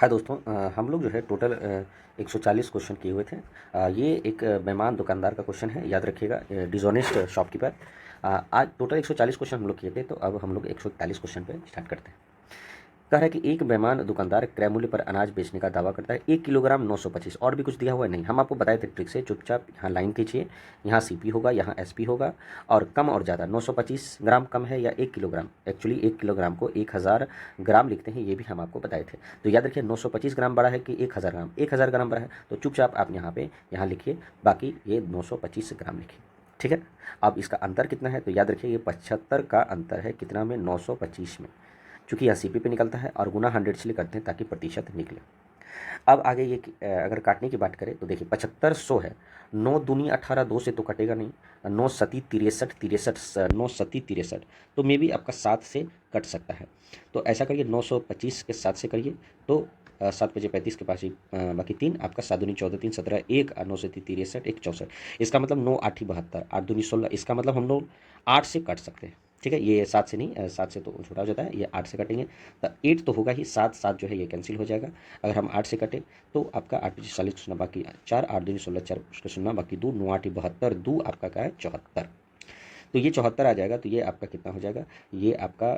हाँ दोस्तों, हम लोग जो है टोटल 140 क्वेश्चन किए हुए थे। ये एक बेईमान दुकानदार का क्वेश्चन है, याद रखिएगा, डिज़ोनेस्ट शॉपकीपर। आज टोटल 140 क्वेश्चन हम लोग किए थे, तो अब हम लोग 141 क्वेश्चन पे स्टार्ट करते हैं। कह रहा है कि एक बेईमान दुकानदार क्रय मूल्य पर अनाज बेचने का दावा करता है। 1 किलोग्राम 925, और भी कुछ दिया हुआ है नहीं, हम आपको बताए थे ट्रिक से। चुपचाप यहाँ लाइन खींचिए, यहाँ सीपी होगा, यहाँ एसपी होगा, और कम और ज़्यादा 925 ग्राम कम है या 1 किलोग्राम। एक्चुअली 1 किलोग्राम को 1000 ग्राम लिखते हैं, ये भी हम आपको बताए थे। तो याद रखिए 925 ग्राम बड़ा है कि 1000 ग्राम। 1000 ग्राम बड़ा है, तो चुपचाप आप यहाँ लिखिए, बाकी ये 925 ग्राम लिखिए। ठीक है। अब इसका अंतर कितना है, तो याद रखिए ये 75 का अंतर है, कितना में, 925 में। चूंकि यहाँ सीपी पे निकलता है और गुना 100 से करते हैं ताकि प्रतिशत निकले। अब आगे ये अगर काटने की बात करें तो देखिए 7500 है, 9 दूनी 18, 2 से तो कटेगा नहीं, 9 सती 63, 63 9 सती 63, तो मे भी आपका 7 से कट सकता है। तो ऐसा करिए 925 के 7 से करिए, तो 7 बजे 35 के पास ही बाकी 3 आपका, 7 दूनी 14, 3 17, 1 9 से 63, 1 64। इसका मतलब 9 8 72, 8 दूनी 16, इसका मतलब हम लोग 8 से काट सकते हैं। ठीक है, ये 7 से नहीं, 7 से तो छोटा हो जाता है, ये 8 से काटेंगे तो 8 तो होगा ही, 7 7 जो है ये कैंसिल हो जाएगा। अगर हम 8 से कटें तो आपका 8 पीछे 40 सुना, बाकी 4, 8 दूनी 16, 4 उसका सुनना, बाकी 2, 9 8 72, 2 आपका क्या है, 74। तो ये 74 आ जाएगा, तो ये आपका कितना हो जाएगा, ये आपका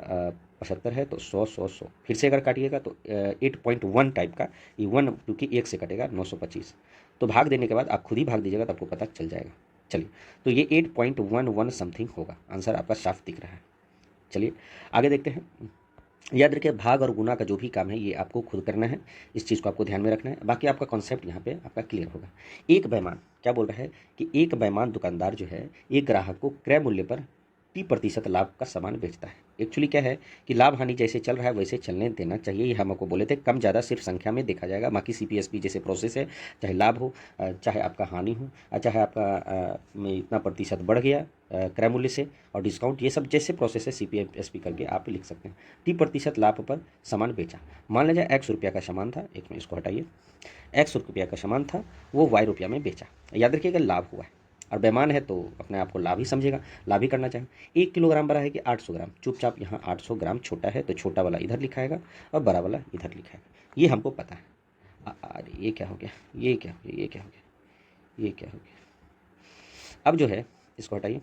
75 है, तो 100 100 100 फिर से अगर काटिएगा तो 8.1 टाइप का, ये 1 क्योंकि 1 से कटेगा 925, तो भाग देने के बाद आप खुद ही भाग दीजिएगा तो आपको पता चल जाएगा। चलिए, तो ये 8.11 समथिंग होगा, आंसर आपका साफ दिख रहा है। चलिए आगे देखते हैं। याद रखिए भाग और गुना का जो भी काम है ये आपको खुद करना है, इस चीज़ को आपको ध्यान में रखना है, बाकी आपका कॉन्सेप्ट यहाँ पे आपका क्लियर होगा। एक बेईमान क्या बोल रहा है कि एक बेईमान दुकानदार जो है एक ग्राहक को क्रय मूल्य पर 30% लाभ का सामान बेचता है। एक्चुअली क्या है कि लाभ हानि जैसे चल रहा है वैसे चलने देना चाहिए, ये हम आपको बोले थे। कम ज़्यादा सिर्फ संख्या में देखा जाएगा, बाकी सीपीएसपी जैसे प्रोसेस है, चाहे लाभ हो चाहे आपका हानि हो, चाहे आपका में इतना प्रतिशत बढ़ गया क्रय मूल्य से और डिस्काउंट, ये सब जैसे प्रोसेस है सीपीएसपी करके आप लिख सकते हैं। 30% लाभ पर सामान बेचा। मान लीजिए एक्स रुपया का सामान था, एक में इसको हटाइए, एक्स रुपया का सामान था, वो वाई रुपया में बेचा। याद रखिएगा लाभ हुआ है, और बेईमान है तो अपने आप को लाभ ही समझेगा, लाभ ही करना चाहे। 1 किलोग्राम बड़ा है कि 800 ग्राम, चुपचाप यहाँ 800 ग्राम छोटा है तो छोटा वाला इधर लिखाएगा और बड़ा वाला इधर लिखाएगा, ये हमको पता है। अरे ये क्या हो गया, ये क्या हो गया, ये क्या हो गया, ये क्या हो गया। अब जो है इसको हटाइए।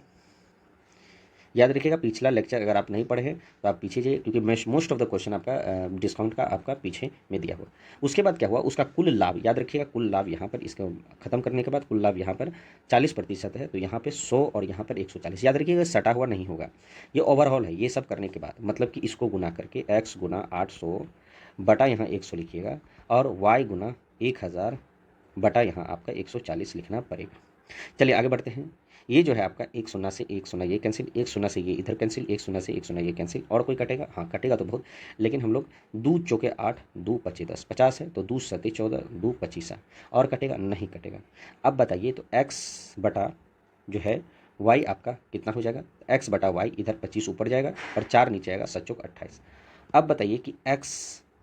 याद रखिएगा पिछला लेक्चर अगर आप नहीं पढ़े हैं तो आप पीछे जाइए, क्योंकि मोस्ट ऑफ द क्वेश्चन आपका डिस्काउंट का आपका पीछे में दिया हुआ। उसके बाद क्या हुआ, उसका कुल लाभ याद रखिएगा, कुल लाभ यहाँ पर इसको खत्म करने के बाद कुल लाभ यहाँ पर 40% है, तो यहाँ पे 100 और यहाँ पर 140। याद रखिएगा सटा हुआ नहीं होगा, ये ओवरऑल है। ये सब करने के बाद मतलब कि इसको गुना करके x गुना 800 बटा यहाँ 100 लिखिएगा, और y गुना 1000 बटा यहाँ आपका 140 लिखना पड़ेगा। चलिए आगे बढ़ते हैं। ये जो है आपका एक शून्य से एक शून्य ये कैंसिल, एक शून्य से ये इधर कैंसिल, एक शून्य से एक शून्य ये कैंसिल, और कोई कटेगा, हाँ कटेगा तो बहुत, लेकिन हम लोग 2 चौके 8, 2 पच्चीस 10, 50 है तो 2 सत्ते 14, 2 25, और कटेगा नहीं कटेगा। अब बताइए तो x बटा जो है y आपका कितना हो जाएगा, x बटा y, इधर 25 ऊपर जाएगा और 4 नीचे आएगा, 7 चौक 28। अब बताइए कि x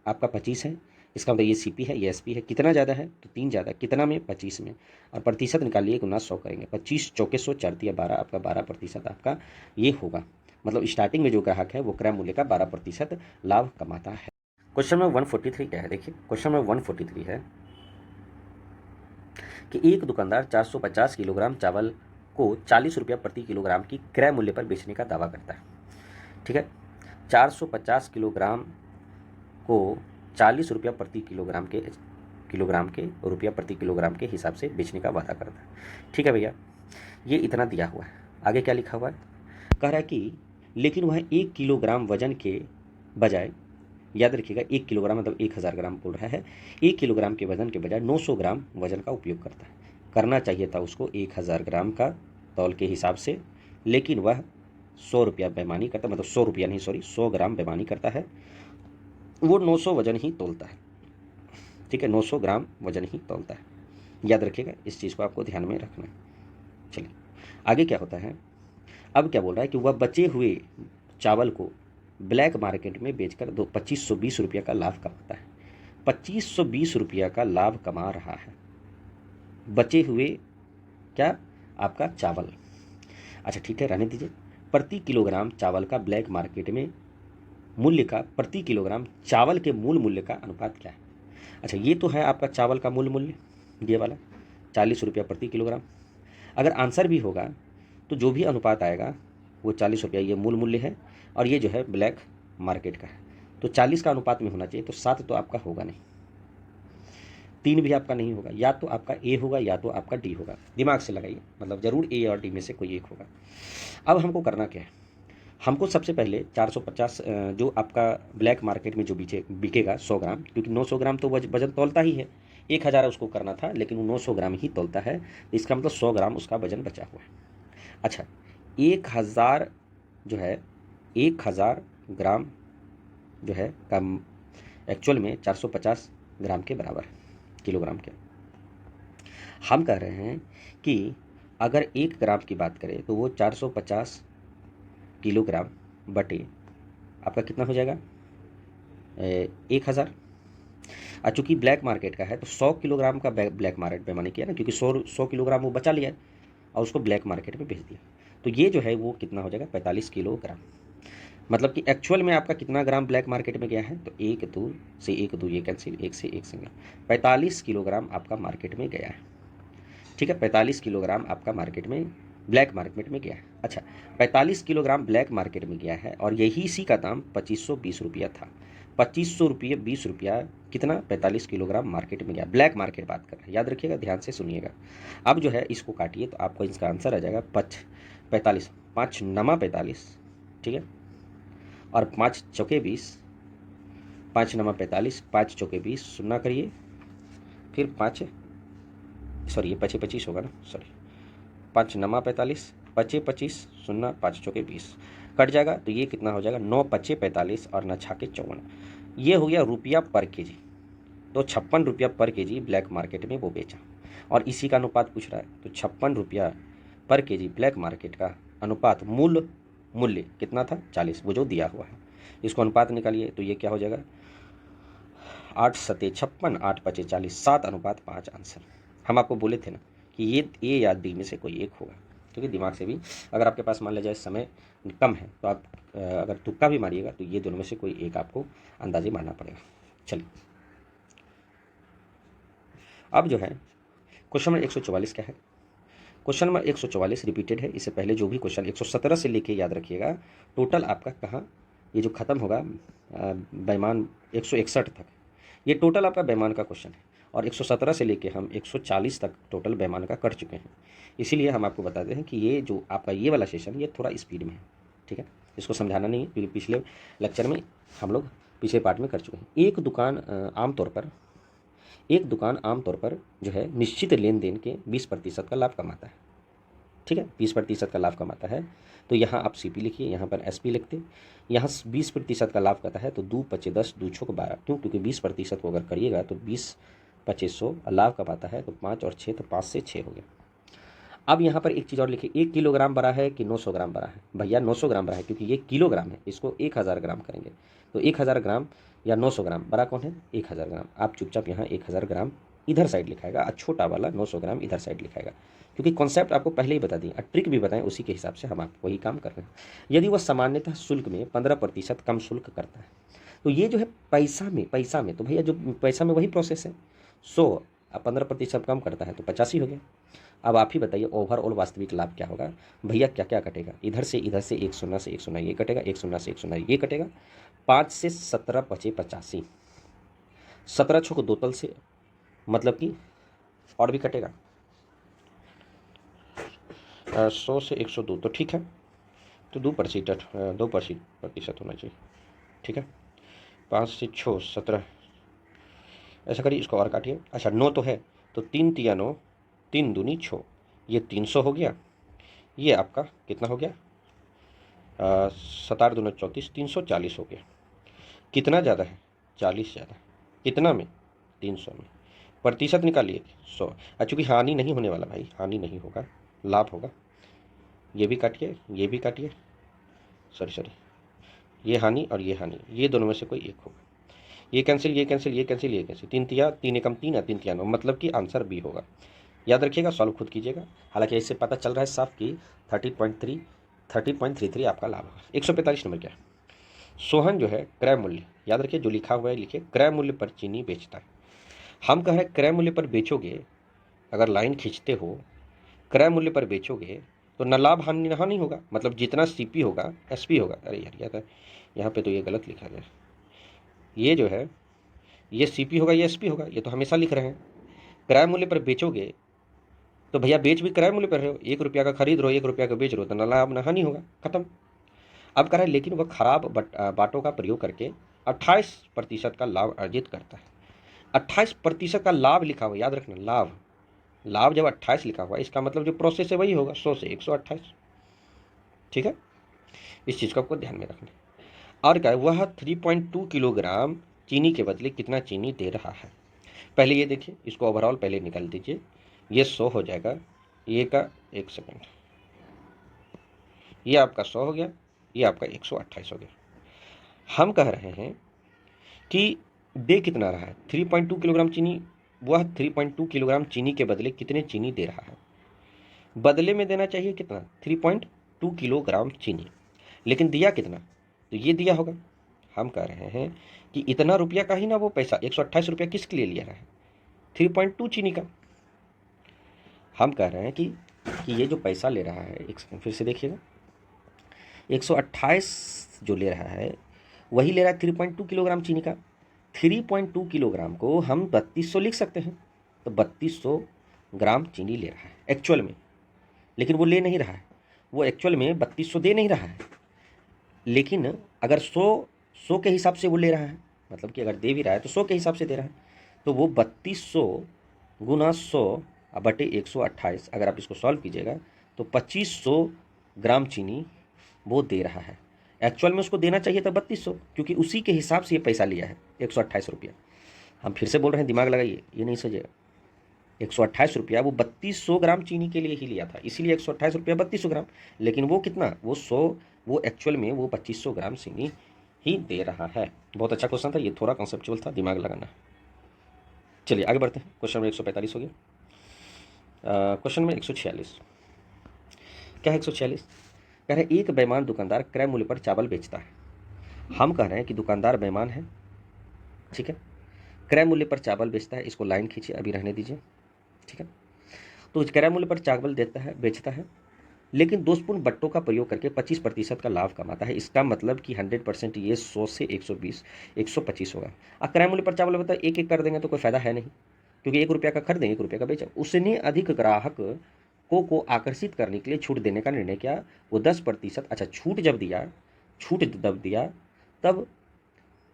आपका 25 है, इसका मतलब ये सीपी है, ये एसपी है, कितना ज़्यादा है तो 3 ज़्यादा, कितना में 25 में, और प्रतिशत निकालिए गुना 100 करेंगे, 25 चौके 100, 4 दिया 12, आपका 12% आपका ये होगा। मतलब स्टार्टिंग में जो ग्राहक है वो क्रय मूल्य का 12% लाभ कमाता है। क्वेश्चन नंबर 143 क्या है, देखिए क्वेश्चन नंबर 143 है कि एक दुकानदार 450 किलोग्राम चावल को 40 रुपया प्रति किलोग्राम की क्रय मूल्य पर बेचने का दावा करता है। ठीक है, 450 किलोग्राम को 40 रुपया प्रति किलोग्राम के रुपया प्रति किलोग्राम के हिसाब से बेचने का वादा करता है। ठीक है भैया, ये इतना दिया हुआ है। आगे क्या लिखा हुआ है, कह रहा है कि लेकिन वह 1 किलोग्राम वजन के बजाय, याद रखिएगा 1 किलोग्राम मतलब 1000 ग्राम बोल रहा है, 1 किलोग्राम के वजन के बजाय 900 ग्राम वजन का उपयोग करता है। करना चाहिए था उसको 1000 ग्राम का तौल के हिसाब से, लेकिन वह 100 रुपया बेईमानी करता, मतलब 100 रुपया नहीं, सॉरी 100 ग्राम बेईमानी करता है, वो 900 वजन ही तोलता है। ठीक है, 900 ग्राम वजन ही तोलता है, याद रखिएगा, इस चीज़ को आपको ध्यान में रखना है। चलिए आगे क्या होता है, अब क्या बोल रहा है कि वह बचे हुए चावल को ब्लैक मार्केट में बेचकर 2520 रुपया का लाभ कमाता है। 2520 रुपया का लाभ कमा रहा है, बचे हुए क्या, आपका चावल। अच्छा ठीक है, रहने दीजिए। प्रति किलोग्राम चावल का ब्लैक मार्केट में मूल्य का प्रति किलोग्राम चावल के मूल मूल्य का अनुपात क्या है। अच्छा, ये तो है आपका चावल का मूल मूल्य, ये वाला 40 रुपया प्रति किलोग्राम। अगर आंसर भी होगा तो जो भी अनुपात आएगा वो 40 रुपया ये मूल मूल्य है, और ये जो है ब्लैक मार्केट का है। तो 40 का अनुपात में होना चाहिए, तो 7 तो आपका होगा नहीं, 3 भी आपका नहीं होगा, या तो आपका ए होगा या तो आपका डी होगा। दिमाग से लगाइए, मतलब ज़रूर ए और डी में से कोई एक होगा। अब हमको करना क्या है, हमको सबसे पहले 450 जो आपका ब्लैक मार्केट में जो बिकेगा 100 ग्राम, क्योंकि 900 ग्राम तो वजन तौलता ही है, 1000 उसको करना था लेकिन वो 900 ग्राम ही तौलता है, तो इसका मतलब 100 ग्राम उसका वजन बचा हुआ है। अच्छा, 1000 जो है 1000 ग्राम जो है कम एक्चुअल में 450 ग्राम के बराबर है, किलोग्राम के। हम कह रहे हैं कि अगर 1 ग्राम की बात करें तो वो 450 किलोग्राम बटे आपका कितना हो जाएगा, 1000। और चूँकि ब्लैक मार्केट का है तो 100 किलोग्राम का ब्लैक मार्केट में मैंने किया ना, क्योंकि 100 किलोग्राम वो बचा लिया और उसको ब्लैक मार्केट में भेज दिया, तो ये जो है वो कितना हो जाएगा, 45 किलोग्राम। मतलब कि एक्चुअल में आपका कितना ग्राम ब्लैक मार्केट में गया है, तो 1 2 से 1 2 ये कैंसिल, 1 से 1 सिंगल, 45 किलोग्राम आपका मार्केट में गया है। ठीक है, 45 किलोग्राम आपका मार्केट में ब्लैक मार्केट में गया है। अच्छा, 45 किलोग्राम ब्लैक मार्केट में गया है और यही इसी का दाम 2520 रुपया था। 2500 रुपये 20 रुपया कितना, 45 किलोग्राम मार्केट में गया, ब्लैक मार्केट बात कर रहे हैं, याद रखिएगा, ध्यान से सुनिएगा। अब जो है इसको काटिए तो आपको इसका आंसर आ जाएगा 45, 5 नमा 45, ठीक है, और 5 चौके 20, 5 नमा 45, 5 चौके 20, सुनना करिए, फिर 5 सॉरी ये 25 25 होगा ना, सॉरी 5 नमा 45, 25 25 सुनना 5 चौके 20 कट जाएगा, तो ये कितना हो जाएगा, 9 पचे 45 और 9 छाके 54। ये हो गया रुपया पर केजी, तो 56 रुपया पर केजी ब्लैक मार्केट में वो बेचा, और इसी का अनुपात पूछ रहा है, तो 56 रुपया पर केजी ब्लैक मार्केट का अनुपात मूल मूल्य कितना था, 40, वो जो दिया हुआ है। इसको अनुपात निकालिए तो ये क्या हो जाएगा, 8 सते 56, 8 पचे 40, 7:5 आंसर। हम आपको बोले थे ना कि ये ए या डी में से कोई एक होगा, क्योंकि दिमाग से भी, अगर आपके पास मान लिया जाए समय कम है तो आप अगर तुक्का भी मारिएगा तो ये दोनों में से कोई एक आपको अंदाजे मारना पड़ेगा। चलिए, अब जो है क्वेश्चन नंबर 144 क्या है, क्वेश्चन नंबर 144 रिपीटेड है, इससे पहले जो भी क्वेश्चन 117 से लेके याद रखिएगा, टोटल आपका कहाँ ये जो ख़त्म होगा बेईमान 161 तक, ये टोटल आपका बेईमान का क्वेश्चन है, और 117 से लेके हम 140 तक टोटल बेईमान का कर चुके हैं। इसीलिए हम आपको बताते हैं कि ये जो आपका ये वाला सेशन ये थोड़ा स्पीड में है, ठीक है, इसको समझाना नहीं है, क्योंकि पिछले लेक्चर में हम लोग पिछले पार्ट में कर चुके हैं। एक दुकान आमतौर पर जो है निश्चित लेन देन के 20% का लाभ कमाता है, ठीक है, 20% का लाभ कमाता है, तो यहाँ आप CP लिखिए, यहाँ पर SP लिखते, यहाँ 20% का लाभ करता है, तो 2 पचे 10, 2 छोक 12, क्यों, क्योंकि 20% को अगर करिएगा तो 20 2500 लाभ कमाता है, तो 5 और 6, तो 5 से 6 हो गया। अब यहाँ पर एक चीज़ और लिखिए, 1 किलोग्राम बड़ा है कि 900 ग्राम बड़ा है, भैया 900 ग्राम बड़ा है, क्योंकि ये किलोग्राम है, इसको 1000 ग्राम करेंगे, तो 1000 ग्राम या 900 ग्राम बड़ा कौन है, 1000 ग्राम। आप चुपचाप यहाँ 1000 ग्राम इधर साइड लिखाएगा और छोटा वाला 900 ग्राम इधर साइड लिखाएगा, क्योंकि कॉन्सेप्ट आपको पहले ही बता दिए और ट्रिक भी बताएं, उसी के हिसाब से हम आपको वही काम कर रहे हैं। यदि वह सामान्यतः शुल्क में 15% कम शुल्क करता है, तो ये जो है पैसा में तो भैया जो पैसा में वही प्रोसेस है, 100 अब 15% कम करता है तो 85 हो गया। अब आप ही बताइए ओवरऑल वास्तविक लाभ क्या होगा, भैया क्या क्या कटेगा, इधर से 1 शून्य से 1 शून्य ये कटेगा, 1 शून्य से 1 शून्य ये कटेगा, 5 से 17 पचे 85, 17 छो को 2 तल से, मतलब कि और भी कटेगा, 100 से 102, तो ठीक है, तो 2% होना चाहिए, ठीक है, 5 से 6 17, ऐसा करिए, इसको और काटिए। अच्छा 9 तो है, तो 3 तिया 9, 3 दूनी 6, ये 300 हो गया, ये आपका कितना हो गया, 7 दूना 34, 340 हो गया। कितना ज़्यादा है, 40 ज़्यादा, कितना में, 300 में, प्रतिशत निकालिए 100, चूँकि हानि नहीं होने वाला भाई, हानि नहीं होगा, लाभ होगा, ये भी काटिए, ये भी काटिए, सॉरी ये हानि और ये हानि, ये दोनों में से कोई एक होगा, ये कैंसिल, ये कैंसिल, ये कैंसिल, ये कैंसिल, 3 तिया 3 एकम 3 है, 3 तिया 9, मतलब कि आंसर बी होगा। याद रखिएगा, सॉल्व खुद कीजिएगा। हालांकि इससे पता चल रहा है साफ कि 30.33 आपका लाभ होगा। 145 नंबर क्या है, सोहन जो है क्रय मूल्य, याद रखिए जो लिखा हुआ है लिखिए, क्रय मूल्य पर चीनी बेचता है, हम कह रहे हैं क्रय मूल्य पर बेचोगे, अगर लाइन खींचते हो क्रय मूल्य पर बेचोगे तो न लाभ हानि होगा, मतलब जितना सीपी होगा एसपी होगा। अरे यार यहाँ पे तो ये गलत लिखा गया, ये जो है ये सीपी होगा ये एसपी होगा, ये तो हमेशा लिख रहे हैं। क्रय मूल्य पर बेचोगे तो भैया बेच भी क्रय मूल्य पर रहे हो, 1 रुपया का खरीद रहे हो 1 रुपया का बेच रहे हो, तो न लाभ न हानि होगा, खत्म। अब कह रहा है लेकिन वह खराब बाटों का प्रयोग करके 28% का लाभ अर्जित करता है। 28% का लाभ लिखा हुआ, याद रखना लाभ, लाभ जब 28 लिखा हुआ इसका मतलब जो प्रोसेस है वही होगा 100 से 128, ठीक है, इस चीज़ को आपको ध्यान में रखना है। और क्या है, वह 3.2 किलोग्राम चीनी के बदले कितना चीनी दे रहा है। पहले ये देखिए, इसको ओवरऑल पहले निकाल दीजिए, ये 100 हो जाएगा, ये का 1 सेकेंड, ये आपका 100 हो गया, ये आपका 128 हो गया। हम कह रहे हैं कि दे कितना रहा है, 3.2 किलोग्राम चीनी, वह 3.2 किलोग्राम चीनी के बदले कितने चीनी दे रहा है। बदले में देना चाहिए कितना, 3.2 किलोग्राम चीनी, लेकिन दिया कितना, तो ये दिया होगा। हम कह रहे हैं कि इतना रुपया का ही ना वो पैसा, 128 रुपया किसके लिए लिया रहा है, 3.2 चीनी का। हम कह रहे हैं कि ये जो पैसा ले रहा है, एक सेकंड फिर से देखिएगा, 128 जो ले रहा है वही ले रहा है 3.2 किलोग्राम चीनी का। 3.2 किलोग्राम को हम 3200 लिख सकते हैं, तो 3200 ग्राम चीनी ले रहा है एक्चुअल में, लेकिन वो ले नहीं रहा है, वो एक्चुअल में 3200 दे नहीं रहा है, लेकिन अगर 100 के हिसाब से वो ले रहा है, मतलब कि अगर दे भी रहा है तो 100 के हिसाब से दे रहा है, तो वो 3200 गुना 100 बटे 128, अगर आप इसको सॉल्व कीजिएगा तो 2500 ग्राम चीनी वो दे रहा है। एक्चुअल में उसको देना चाहिए था 3200, क्योंकि उसी के हिसाब से ये पैसा लिया है 128 रुपया। हम फिर से बोल रहे हैं, दिमाग लगाइए, ये नहीं सजेगा। 128 रुपया वो 3200 ग्राम चीनी के लिए ही लिया था, इसीलिए 128 रुपया 3200 ग्राम, लेकिन वो कितना, वो 100, वो एक्चुअल में वो 2500 ग्राम चीनी ही दे रहा है। बहुत अच्छा क्वेश्चन था, ये थोड़ा कॉन्सेप्चुअल था, दिमाग लगाना। चलिए आगे बढ़ते हैं, क्वेश्चन नंबर 145 हो गया। क्वेश्चन नंबर 146, क्या है 146, कह रहे हैं एक बेईमान दुकानदार क्रय मूल्य पर चावल बेचता है। हम कह रहे हैं कि दुकानदार बेईमान है, ठीक है, क्रय मूल्य पर चावल बेचता है, इसको लाइन खींचिए, अभी रहने दीजिए, ठीक है। तो क्रय मूल्य पर चावल देता है, बेचता है, लेकिन दोषपूर्ण बट्टों का प्रयोग करके 25% का लाभ कमाता है। इसका मतलब कि 100% ये 100 से 120 125 होगा। अब क्रय मूल्य पर चावल बता एक एक कर देंगे तो कोई फायदा है नहीं, क्योंकि 1 रुपया का खरीदेंगे 1 रुपया का बेचा। उसने अधिक ग्राहक को आकर्षित करने के लिए छूट देने का निर्णय किया, वो 10%, अच्छा छूट जब दिया तब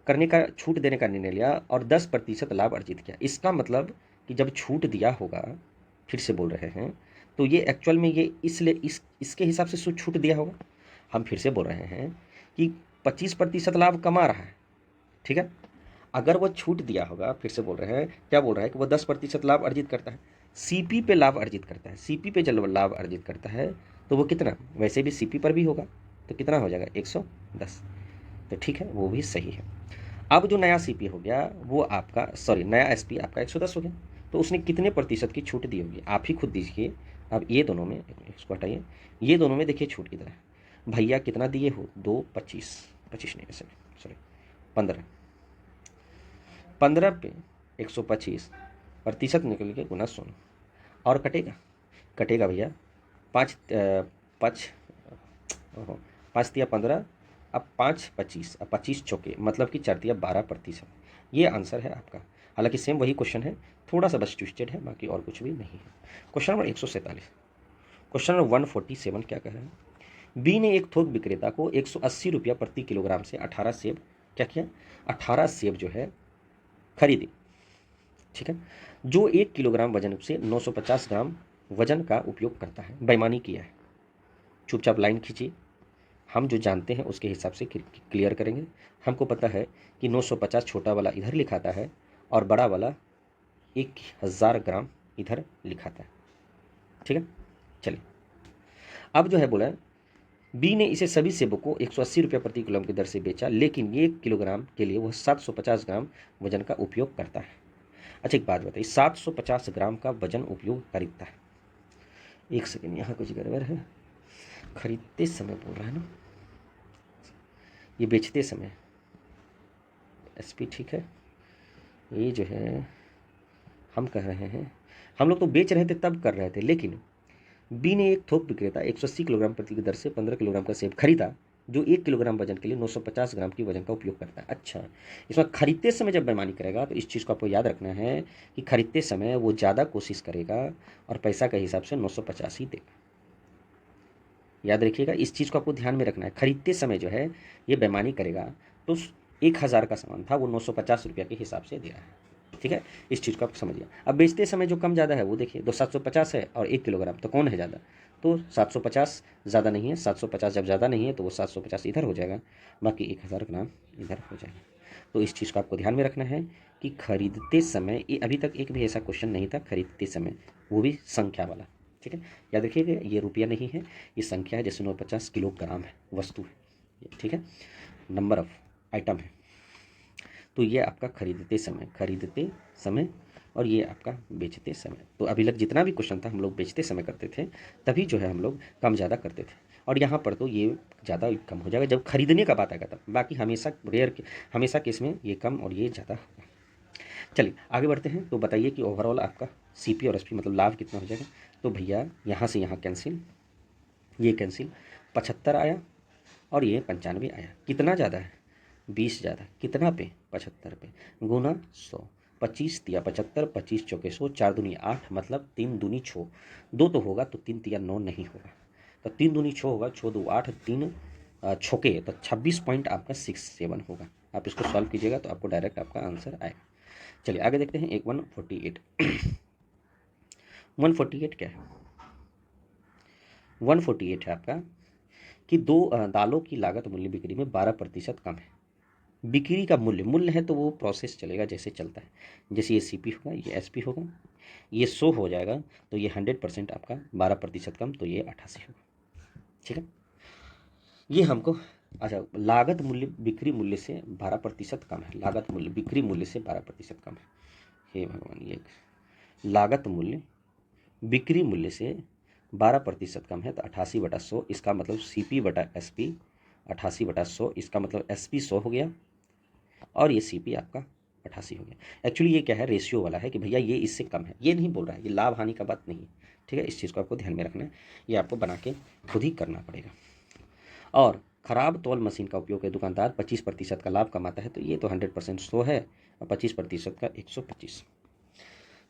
करने का, छूट देने का निर्णय लिया और 10% लाभ अर्जित किया। इसका मतलब कि जब छूट दिया होगा, फिर से बोल रहे हैं, तो ये एक्चुअल में ये इसलिए इसके हिसाब से छूट दिया होगा। हम फिर से बोल रहे हैं कि 25% लाभ कमा रहा है, ठीक है। अगर वो छूट दिया होगा, फिर से बोल रहे हैं, क्या बोल रहा है कि वो 10% लाभ अर्जित करता है, सीपी पे लाभ अर्जित करता है। सीपी पे जब लाभ अर्जित करता है तो वो कितना, वैसे भी सीपी पर भी होगा, तो कितना हो जाएगा 110, तो ठीक है, वो भी सही है। अब जो नया सीपी हो गया वो आपका, सॉरी नया एसपी आपका 110 हो गया, तो उसने कितने प्रतिशत की छूट दी होगी, आप ही खुद दीजिए। अब ये दोनों में, इसको हटाइए, ये दोनों में देखिए छूट कितना है। भैया कितना दिए हो, 25 नहीं वैसे, सॉरी 15 पे 125 निकल के गुना 100 और कटेगा भैया, 5 5 × 15, अब 5 25, अब 25 चौके, मतलब कि 4 × 12%। ये आंसर है आपका। हालांकि सेम वही क्वेश्चन है, थोड़ा सा बस ट्विस्टेड है, बाकी और कुछ भी नहीं है। क्वेश्चन नंबर 147, क्वेश्चन नंबर 147 क्या कह रहे हैं, बी ने एक थोक विक्रेता को 180 रुपया प्रति किलोग्राम से 18 सेब क्या किया, 18 सेब जो है खरीदी, ठीक है, जो 1 किलोग्राम वजन से 950 ग्राम वजन का उपयोग करता है। बेईमानी किया है, चुपचाप लाइन खींचिए, हम जो जानते हैं उसके हिसाब से क्लियर करेंगे। हमको पता है कि 950 छोटा वाला इधर लिखाता है और बड़ा वाला 1000 ग्राम इधर लिखाता है, ठीक है। चलिए अब जो है बोला, बी ने इसे सभी सेबों को 180 रुपये प्रति किलोग्राम की दर से बेचा, लेकिन 1 किलोग्राम के लिए वह 750 ग्राम वजन का उपयोग करता है। अच्छा एक बात बताइए, 750 ग्राम का वजन उपयोग खरीदता है, एक सेकेंड यहाँ कुछ गड़बड़ है, खरीदते समय बोल रहा है ना, ये बेचते समय एसपी, ठीक है, ये जो है हम कह रहे हैं, हम लोग तो बेच रहे थे तब कर रहे थे, लेकिन बी ने एक थोक विक्रेता 180 किलोग्राम प्रति की दर से 15 किलोग्राम का सेब खरीदा, जो 1 किलोग्राम वजन के लिए 950 ग्राम की वजन का उपयोग करता है। अच्छा, इसमें खरीदते समय जब बेईमानी करेगा तो इस चीज़ को आपको याद रखना है कि खरीदते समय वो ज़्यादा कोशिश करेगा और पैसा के हिसाब से 950 ही देगा। याद रखिएगा, इस चीज़ को आपको ध्यान में रखना है। खरीदते समय जो है ये बेईमानी करेगा तो 1000 का सामान था वो 950 रुपया के हिसाब से दे रहा है। ठीक है, इस चीज़ को आप समझिए। अब बेचते समय जो कम ज़्यादा है वो देखिए, 750 है और 1 किलोग्राम, तो कौन है ज़्यादा? तो 750 ज़्यादा नहीं है। 750 जब ज़्यादा नहीं है तो वो 750 इधर हो जाएगा, बाकी 1000 ग्राम इधर हो जाएगा। तो इस चीज़ को आपको ध्यान में रखना है कि खरीदते समय, ये अभी तक एक भी ऐसा क्वेश्चन नहीं था खरीदते समय, वो भी संख्या वाला। ठीक है, याद रखिएगा, ये रुपया नहीं है, ये संख्या है, जैसे 950 किलोग्राम है, वस्तु है। ठीक है, नंबर ऑफ आइटम है। तो ये आपका खरीदते समय और ये आपका बेचते समय। तो अभी लग जितना भी क्वेश्चन था हम लोग बेचते समय करते थे, तभी जो है हम लोग कम ज़्यादा करते थे, और यहाँ पर तो ये ज़्यादा कम हो जाएगा जब खरीदने का बात आएगा तब। बाकी हमेशा केस में ये कम और ये ज़्यादा होगा। चलिए आगे बढ़ते हैं। तो बताइए कि ओवरऑल आपका सीपी और एसपी मतलब लाभ कितना हो जाएगा। तो भैया यहाँ से यहाँ कैंसिल, ये कैंसिल, 75 आया और ये 95 आया। कितना ज़्यादा है? 20 ज़्यादा। कितना पे? 75 पे, गुना 100। 25 तिया 75, 25 चौके 100, 4 दूनी 8, मतलब 3 दूनी 6। 2 तो होगा तो 3 तिया 9 नहीं होगा, तो 3 दूनी 6 होगा, 6 दो 8, 3 छक्के, तो 26 पॉइंट आपका 67 होगा। आप इसको सॉल्व कीजिएगा तो आपको डायरेक्ट आपका आंसर आएगा। चलिए आगे देखते हैं। एक 148 148 क्या है? 148 है आपका कि दो दालों की लागत मूल्य बिक्री में 12% कम है। बिक्री का मूल्य है तो वो प्रोसेस चलेगा जैसे चलता है, जैसे ये सीपी होगा, ये एसपी होगा, ये 100 हो जाएगा तो ये 100% आपका 12% कम, तो ये 88 होगा। ठीक है, ये हमको, अच्छा, लागत मूल्य बिक्री मूल्य से 12% कम है। लागत मूल्य बिक्री मूल्य से 12% कम है। हे भगवान, ये लागत मूल्य बिक्री मूल्य से 12% कम है, तो 88/100, इसका मतलब CP/SP 88/100, इसका मतलब SP 100 हो गया और ये CP आपका 88 हो गया। एक्चुअली ये क्या है, रेशियो वाला है कि भैया ये इससे कम है, ये नहीं बोल रहा है, ये लाभ हानि का बात नहीं है। ठीक है, इस चीज़ को आपको ध्यान में रखना है, ये आपको बना के खुद ही करना पड़ेगा। और खराब तौल मशीन का उपयोग है दुकानदार 25% का लाभ कमाता है, तो ये तो 100% 100 है और 25% का 125।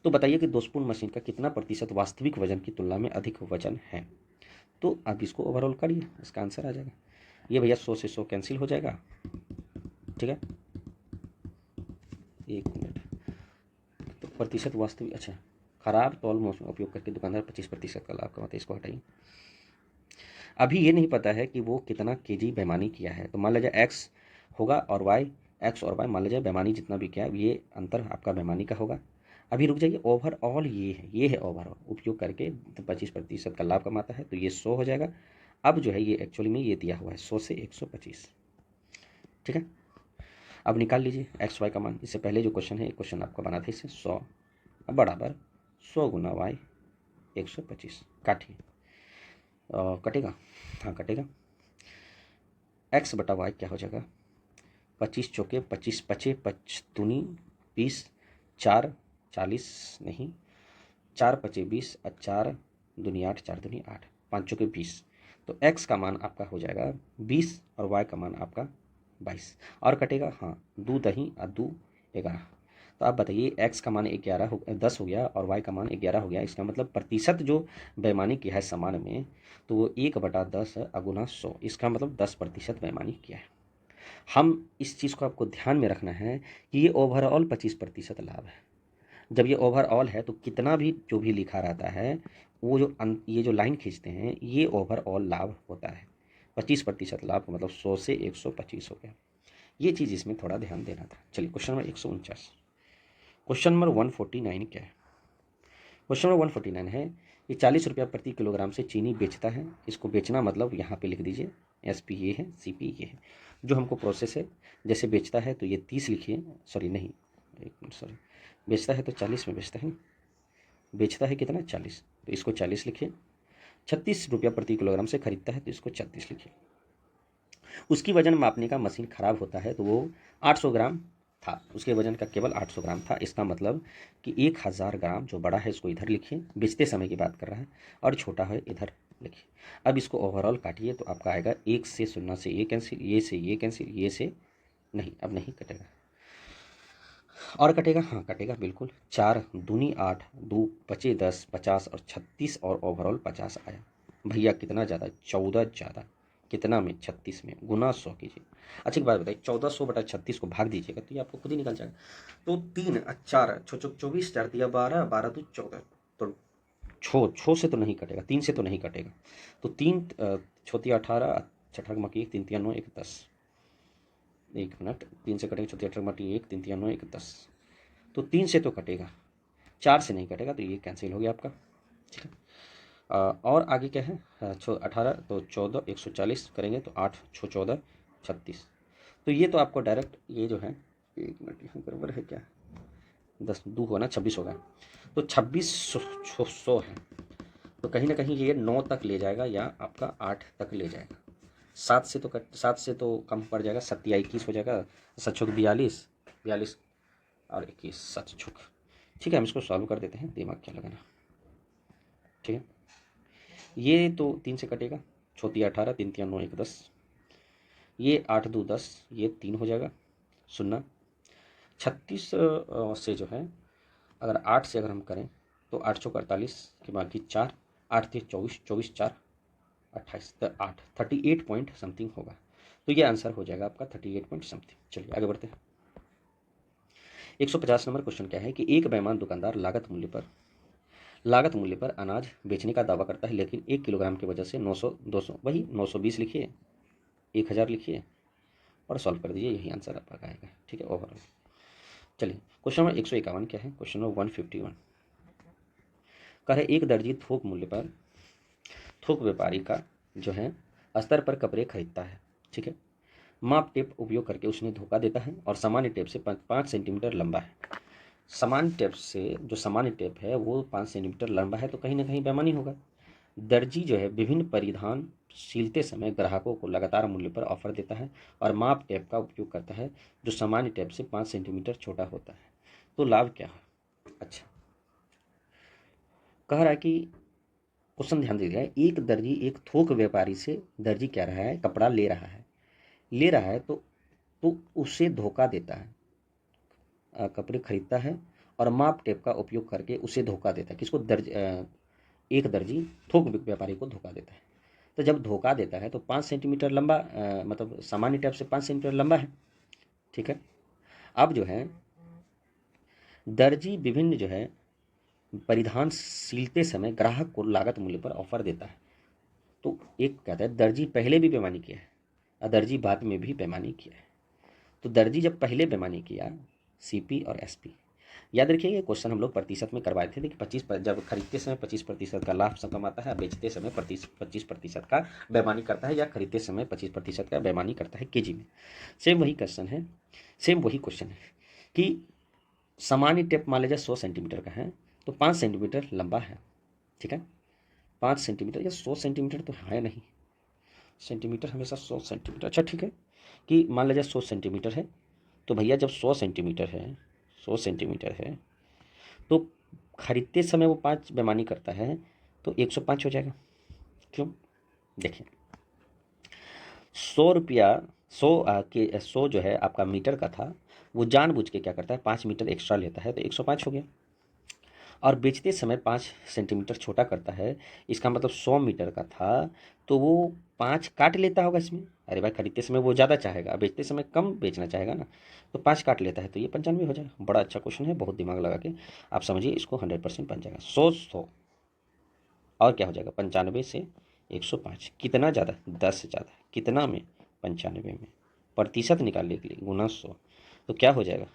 तो बताइए कि दोषपूर्ण मशीन का कितना प्रतिशत वास्तविक वजन की तुलना में अधिक वजन है। तो आप इसको ओवरऑल करिए, इसका आंसर आ जाएगा। ये भैया 100 से 100 कैंसिल हो जाएगा। ठीक है, एक मिनट, तो प्रतिशत वास्तविक, अच्छा, खराब तौल मशीन उपयोग करके दुकानदार 25% का लाभ कमाते हैं, इसको हटाइए। अभी ये नहीं पता है कि वो कितना केजी बेईमानी किया है, तो मान लीजिए एक्स होगा और वाई, एक्स और वाई, मान लीजिए बेईमानी जितना भी किया ये अंतर आपका बेईमानी का होगा। अभी रुक जाइए, ओवरऑल ये है ओवरऑल उपयोग करके 25% का लाभ कमाता है, तो ये 100 हो जाएगा। अब जो है ये एक्चुअली में ये दिया हुआ है 100 से 125। ठीक है, अब निकाल लीजिए एक्स वाई का मान। इससे पहले जो क्वेश्चन है, एक क्वेश्चन आपका बना था इससे 100 बराबर 100 गुना वाई 125। काटिए, कटेगा, हाँ कटेगा। x/y क्या हो जाएगा? 25 चौके 25, 25 5 दूनी 20, 4 40 नहीं, 4 5 20 और 4 दूनी 8, 4 दूनी 8, 5 चौके 20। तो x का मान आपका हो जाएगा 20 और y का मान आपका 22। और कटेगा, हाँ, 2 दही और 2 11। तो आप बताइए x का मान 10 हो गया और y का मान 11 हो गया। इसका मतलब प्रतिशत जो बेईमानी किया है सामान में, तो वो 1/10 अगुना 100, इसका मतलब 10% बेईमानी किया है। हम इस चीज़ को आपको ध्यान में रखना है कि ये ओवरऑल 25% लाभ है। जब ये ओवरऑल है तो कितना भी जो भी लिखा रहता है, वो जो ये जो लाइन खींचते हैं, ये ओवरऑल लाभ होता है। 25% लाभ का मतलब 100 से 125 हो गया। ये चीज़ इसमें थोड़ा ध्यान देना था। चलिए क्वेश्चन नंबर 149। क्वेश्चन नंबर 149 क्या है? क्वेश्चन नंबर 149 है, ये 40 रुपया प्रति किलोग्राम से चीनी बेचता है। इसको बेचना मतलब यहाँ पे लिख दीजिए, SP ये है, CP ये है। जो हमको प्रोसेस है, जैसे बेचता है तो ये 30 लिखिए, सॉरी नहीं, एक मिनट, सॉरी, बेचता है तो 40 में बेचता है, बेचता है कितना? 40, तो इसको 40 लिखिए। 36 रुपया प्रति किलोग्राम से खरीदता है तो इसको 36 लिखिए। उसकी वजन मापने का मशीन खराब होता है तो वो 800 ग्राम था, उसके वजन का केवल 800 ग्राम था। इसका मतलब कि 1000 ग्राम जो बड़ा है इसको इधर लिखिए, बेचते समय की बात कर रहा है, और छोटा है इधर लिखिए। अब इसको ओवरऑल काटिए तो आपका आएगा 1 से 0 से ये कैंसिल, ये से ये कैंसिल, ये से नहीं, अब नहीं कटेगा। और कटेगा, हाँ कटेगा बिल्कुल। 4 दूनी 8, 2 बचे 10, 50 और 36 और ओवरऑल 50 आया। भैया कितना ज़्यादा, 14 ज़्यादा। कितना में, 36 में, गुना 100 कीजिए। अच्छा एक बात बताइए, 1400 बटा 36 को भाग दीजिएगा तो ये आपको खुद ही निकल जाएगा। तो 3 4 24, 4 दिया 12, 12 तो 14, तो छो से तो नहीं कटेगा, 3 से तो नहीं कटेगा। तो 3 छोटी 18, छठा मकी 1, 3 3 9 1 10, 1 मिनट, 3 से कटेगा, छोटी 18 मटी 1, 3 3 9 1 10, तो 3 से तो कटेगा, 4 से नहीं कटेगा, तो ये कैंसिल हो गया आपका। ठीक है, और आगे क्या है, 18 तो 14, 140 करेंगे तो 8 6 14 36, तो ये तो आपको डायरेक्ट ये जो है, 1 मिनट यहाँ गड़बड़ है क्या, 10 2 होना 26 होगा, तो 2600 है। तो कहीं ना कहीं ये 9 तक ले जाएगा या आपका 8 तक ले जाएगा। 7 से तो कम पड़ जाएगा, 7 या 21 हो जाएगा, 7 छुक 42, 42 और 21, 7 छुक। ठीक है, हम इसको सॉल्व कर देते हैं, दिमाग क्या लगाना। ठीक है, ये तो 3 से कटेगा, छोटी 18, 3 3 9 1 10, ये 8 2 10, ये 3 हो जाएगा, 0 36 से जो है, अगर 8 से अगर हम करें तो 8 चौक 48 के बाकी 4, 8 थे 24, 24 4 28, तो 8 38 पॉइंट समथिंग होगा। तो ये आंसर हो जाएगा आपका 38 पॉइंट समथिंग। चलिए आगे बढ़ते हैं। 150 नंबर क्वेश्चन क्या है कि एक बेईमान दुकानदार लागत मूल्य पर अनाज बेचने का दावा करता है, लेकिन 1 किलोग्राम की वजह से 900 200 वही 920 लिखिए, 1000 लिखिए और सॉल्व कर दीजिए, यही आंसर आपका आएगा। ठीक है, ओवरऑल। चलिए क्वेश्चन नंबर 151 क्या है, क्वेश्चन नंबर 151 का है, एक दर्जी थोक व्यापारी का जो है अस्तर पर कपड़े खरीदता है। ठीक है, माप टेप उपयोग करके उसने धोखा देता है और सामान्य टेप से 5 सेंटीमीटर लंबा है। सामान्य टेप से जो सामान्य टेप है वो 5 सेंटीमीटर लंबा है, तो कहीं ना कहीं बेईमानी होगा। दर्जी जो है विभिन्न परिधान सिलते समय ग्राहकों को लगातार मूल्य पर ऑफर देता है और माप टेप का उपयोग करता है जो सामान्य टेप से 5 सेंटीमीटर छोटा होता है, तो लाभ क्या है। अच्छा, कह रहा है कि क्वेश्चन ध्यान दीजिएगा, एक दर्जी एक थोक व्यापारी से दर्जी क्या रहा है, कपड़ा ले रहा है तो उसे धोखा देता है, कपड़े खरीदता है और माप टेप का उपयोग करके उसे धोखा देता है। किसको, एक दर्जी थोक व्यापारी को धोखा देता है। तो जब धोखा देता है तो 5 सेंटीमीटर लंबा, मतलब सामान्य टेप से 5 सेंटीमीटर लंबा है। ठीक है, अब जो है दर्जी विभिन्न जो है परिधान सिलते समय ग्राहक को लागत मूल्य पर ऑफर देता है। तो एक कहता है दर्जी पहले भी बेईमानी किया है और दर्जी बाद में भी बेईमानी किया है। तो दर्जी जब पहले बेईमानी किया, सीपी और एसपी, याद रखिए ये क्वेश्चन हम लोग प्रतिशत में करवाए थे। देखिए 25 जब खरीदते समय 25% का लाभ कमाता है, बेचते समय 25% का बेईमानी करता है, या खरीदते समय 25% का बेईमानी करता है केजी में। सेम वही क्वेश्चन है, सेम वही क्वेश्चन है कि सामान्य टेप मान लीजिए 100 सेंटीमीटर का है तो 5 सेंटीमीटर लंबा है। ठीक है, 5 सेंटीमीटर या 100 सेंटीमीटर तो है नहीं, सेंटीमीटर हमेशा 100 सेंटीमीटर। अच्छा ठीक है, कि मान लीजिए 100 सेंटीमीटर है, तो भैया जब 100 सेंटीमीटर है, 100 सेंटीमीटर है तो खरीदते समय वो 5 बेईमानी करता है तो 105 हो जाएगा। क्यों, देखिए 100 रुपया 100 जो है आपका मीटर का था, वो जानबूझ के क्या करता है 5 मीटर एक्स्ट्रा लेता है, तो 105 हो गया। और बेचते समय 5 सेंटीमीटर छोटा करता है, इसका मतलब 100 मीटर का था तो वो 5 काट लेता होगा इसमें। अरे भाई खरीदते समय वो ज़्यादा चाहेगा, बेचते समय कम बेचना चाहेगा ना, तो 5 काट लेता है, तो ये 95 हो जाएगा। बड़ा अच्छा क्वेश्चन है, बहुत दिमाग लगा के आप समझिए इसको, 100% बन जाएगा। 100 और क्या हो जाएगा, 95 से 105 कितना ज़्यादा, 10 से ज़्यादा, कितना में, 95 में, प्रतिशत निकालने के लिए गुना 100, तो क्या हो जाएगा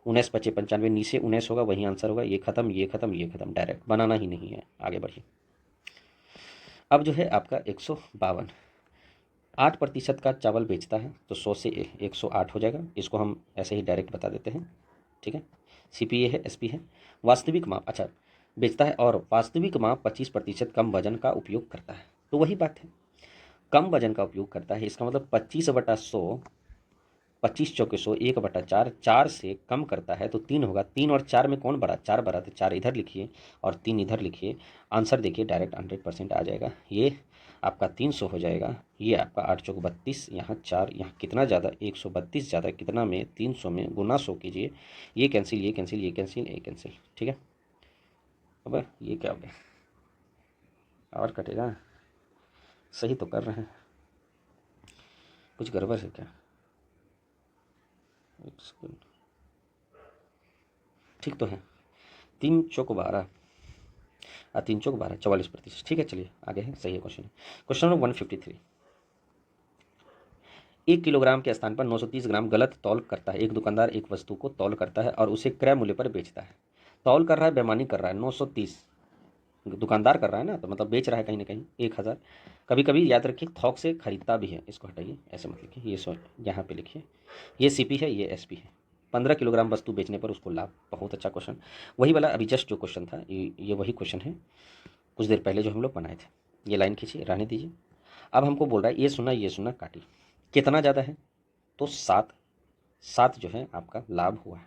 19 25 95 नीचे 19 होगा, वही आंसर होगा। ये खत्म, ये खत्म, ये खत्म, डायरेक्ट बनाना ही नहीं है, आगे बढ़िए। अब जो है आपका 152, 8% का चावल बेचता है तो 100 से 108 हो जाएगा, इसको हम ऐसे ही डायरेक्ट बता देते हैं। ठीक है, सीपीए है, एसपी है। वास्तविक माप, अच्छा बेचता है और वास्तविक माप 25% कम वजन का उपयोग करता है, तो वही बात है, कम वजन का उपयोग करता है, इसका मतलब 25/100 25 चौके 100, 1/4, 4 से कम करता है तो 3 होगा। 3 और 4 में कौन बड़ा? 4 बड़ा, तो 4 इधर लिखिए और 3 इधर लिखिए। आंसर देखिए डायरेक्ट 100% आ जाएगा। ये आपका 300 हो जाएगा। ये आपका 8 चौक 32, यहाँ 4, यहाँ कितना ज़्यादा 132 ज़्यादा कितना में 300 में गुना 100 कीजिए। ये कैंसिल, ये कैंसिल, ये कैंसिल, ये कैंसिल, ठीक है। अब ये क्या हो गया और कटेगा? सही तो कर रहे हैं, कुछ गड़बड़ है क्या? एक सेकंड, ठीक तो है। 3 चौक 12, 3 चौक 12, 44%, ठीक है। चलिए आगे है, सही है क्वेश्चन। Question number 153। 1 किलोग्राम के स्थान पर 930 ग्राम गलत तौल करता है। एक दुकानदार एक वस्तु को तौल करता है और उसे क्रय मूल्य पर बेचता है। तौल कर रहा है, बेईमानी कर रहा है। 930 दुकानदार कर रहा है ना, तो मतलब बेच रहा है कहीं ना कहीं 1000। कभी कभी याद रखिए थोक से खरीदता भी है, इसको हटाइए, ऐसे मत लिखिए, ये यहाँ पे लिखिए। ये सीपी है, ये एसपी है। 15 किलोग्राम वस्तु बेचने पर उसको लाभ। बहुत अच्छा क्वेश्चन, वही वाला अभी जस्ट जो क्वेश्चन था, ये वही क्वेश्चन है कुछ देर पहले जो हम लोग बनाए थे। ये लाइन खींचिए, रहने दीजिए। अब हमको बोल रहा है ये सुना काटी, कितना ज़्यादा है? तो 7, 7 जो है आपका लाभ हुआ है।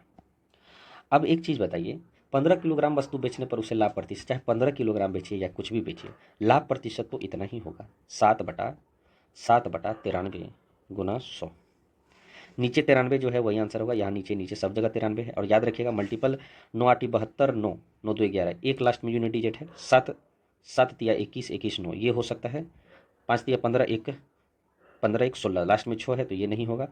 अब एक चीज़ बताइए, 15 किलोग्राम वस्तु बेचने पर उसे लाभ प्रतिशत, चाहे 15 किलोग्राम बेचिए या कुछ भी बेचिए, लाभ प्रतिशत तो इतना ही होगा, 7/93 गुना 100। नीचे 93 जो है वही आंसर होगा, यहाँ नीचे नीचे सब जगह 93 है। और याद रखिएगा मल्टीपल 9 8 72, 9 9 2 11, एक लास्ट में यूनिट डिजिट है। 7 7 तिया 21, 21 9, ये हो सकता है। 5 तिया 15, 1 15 1 16, लास्ट में 6 है तो ये नहीं होगा।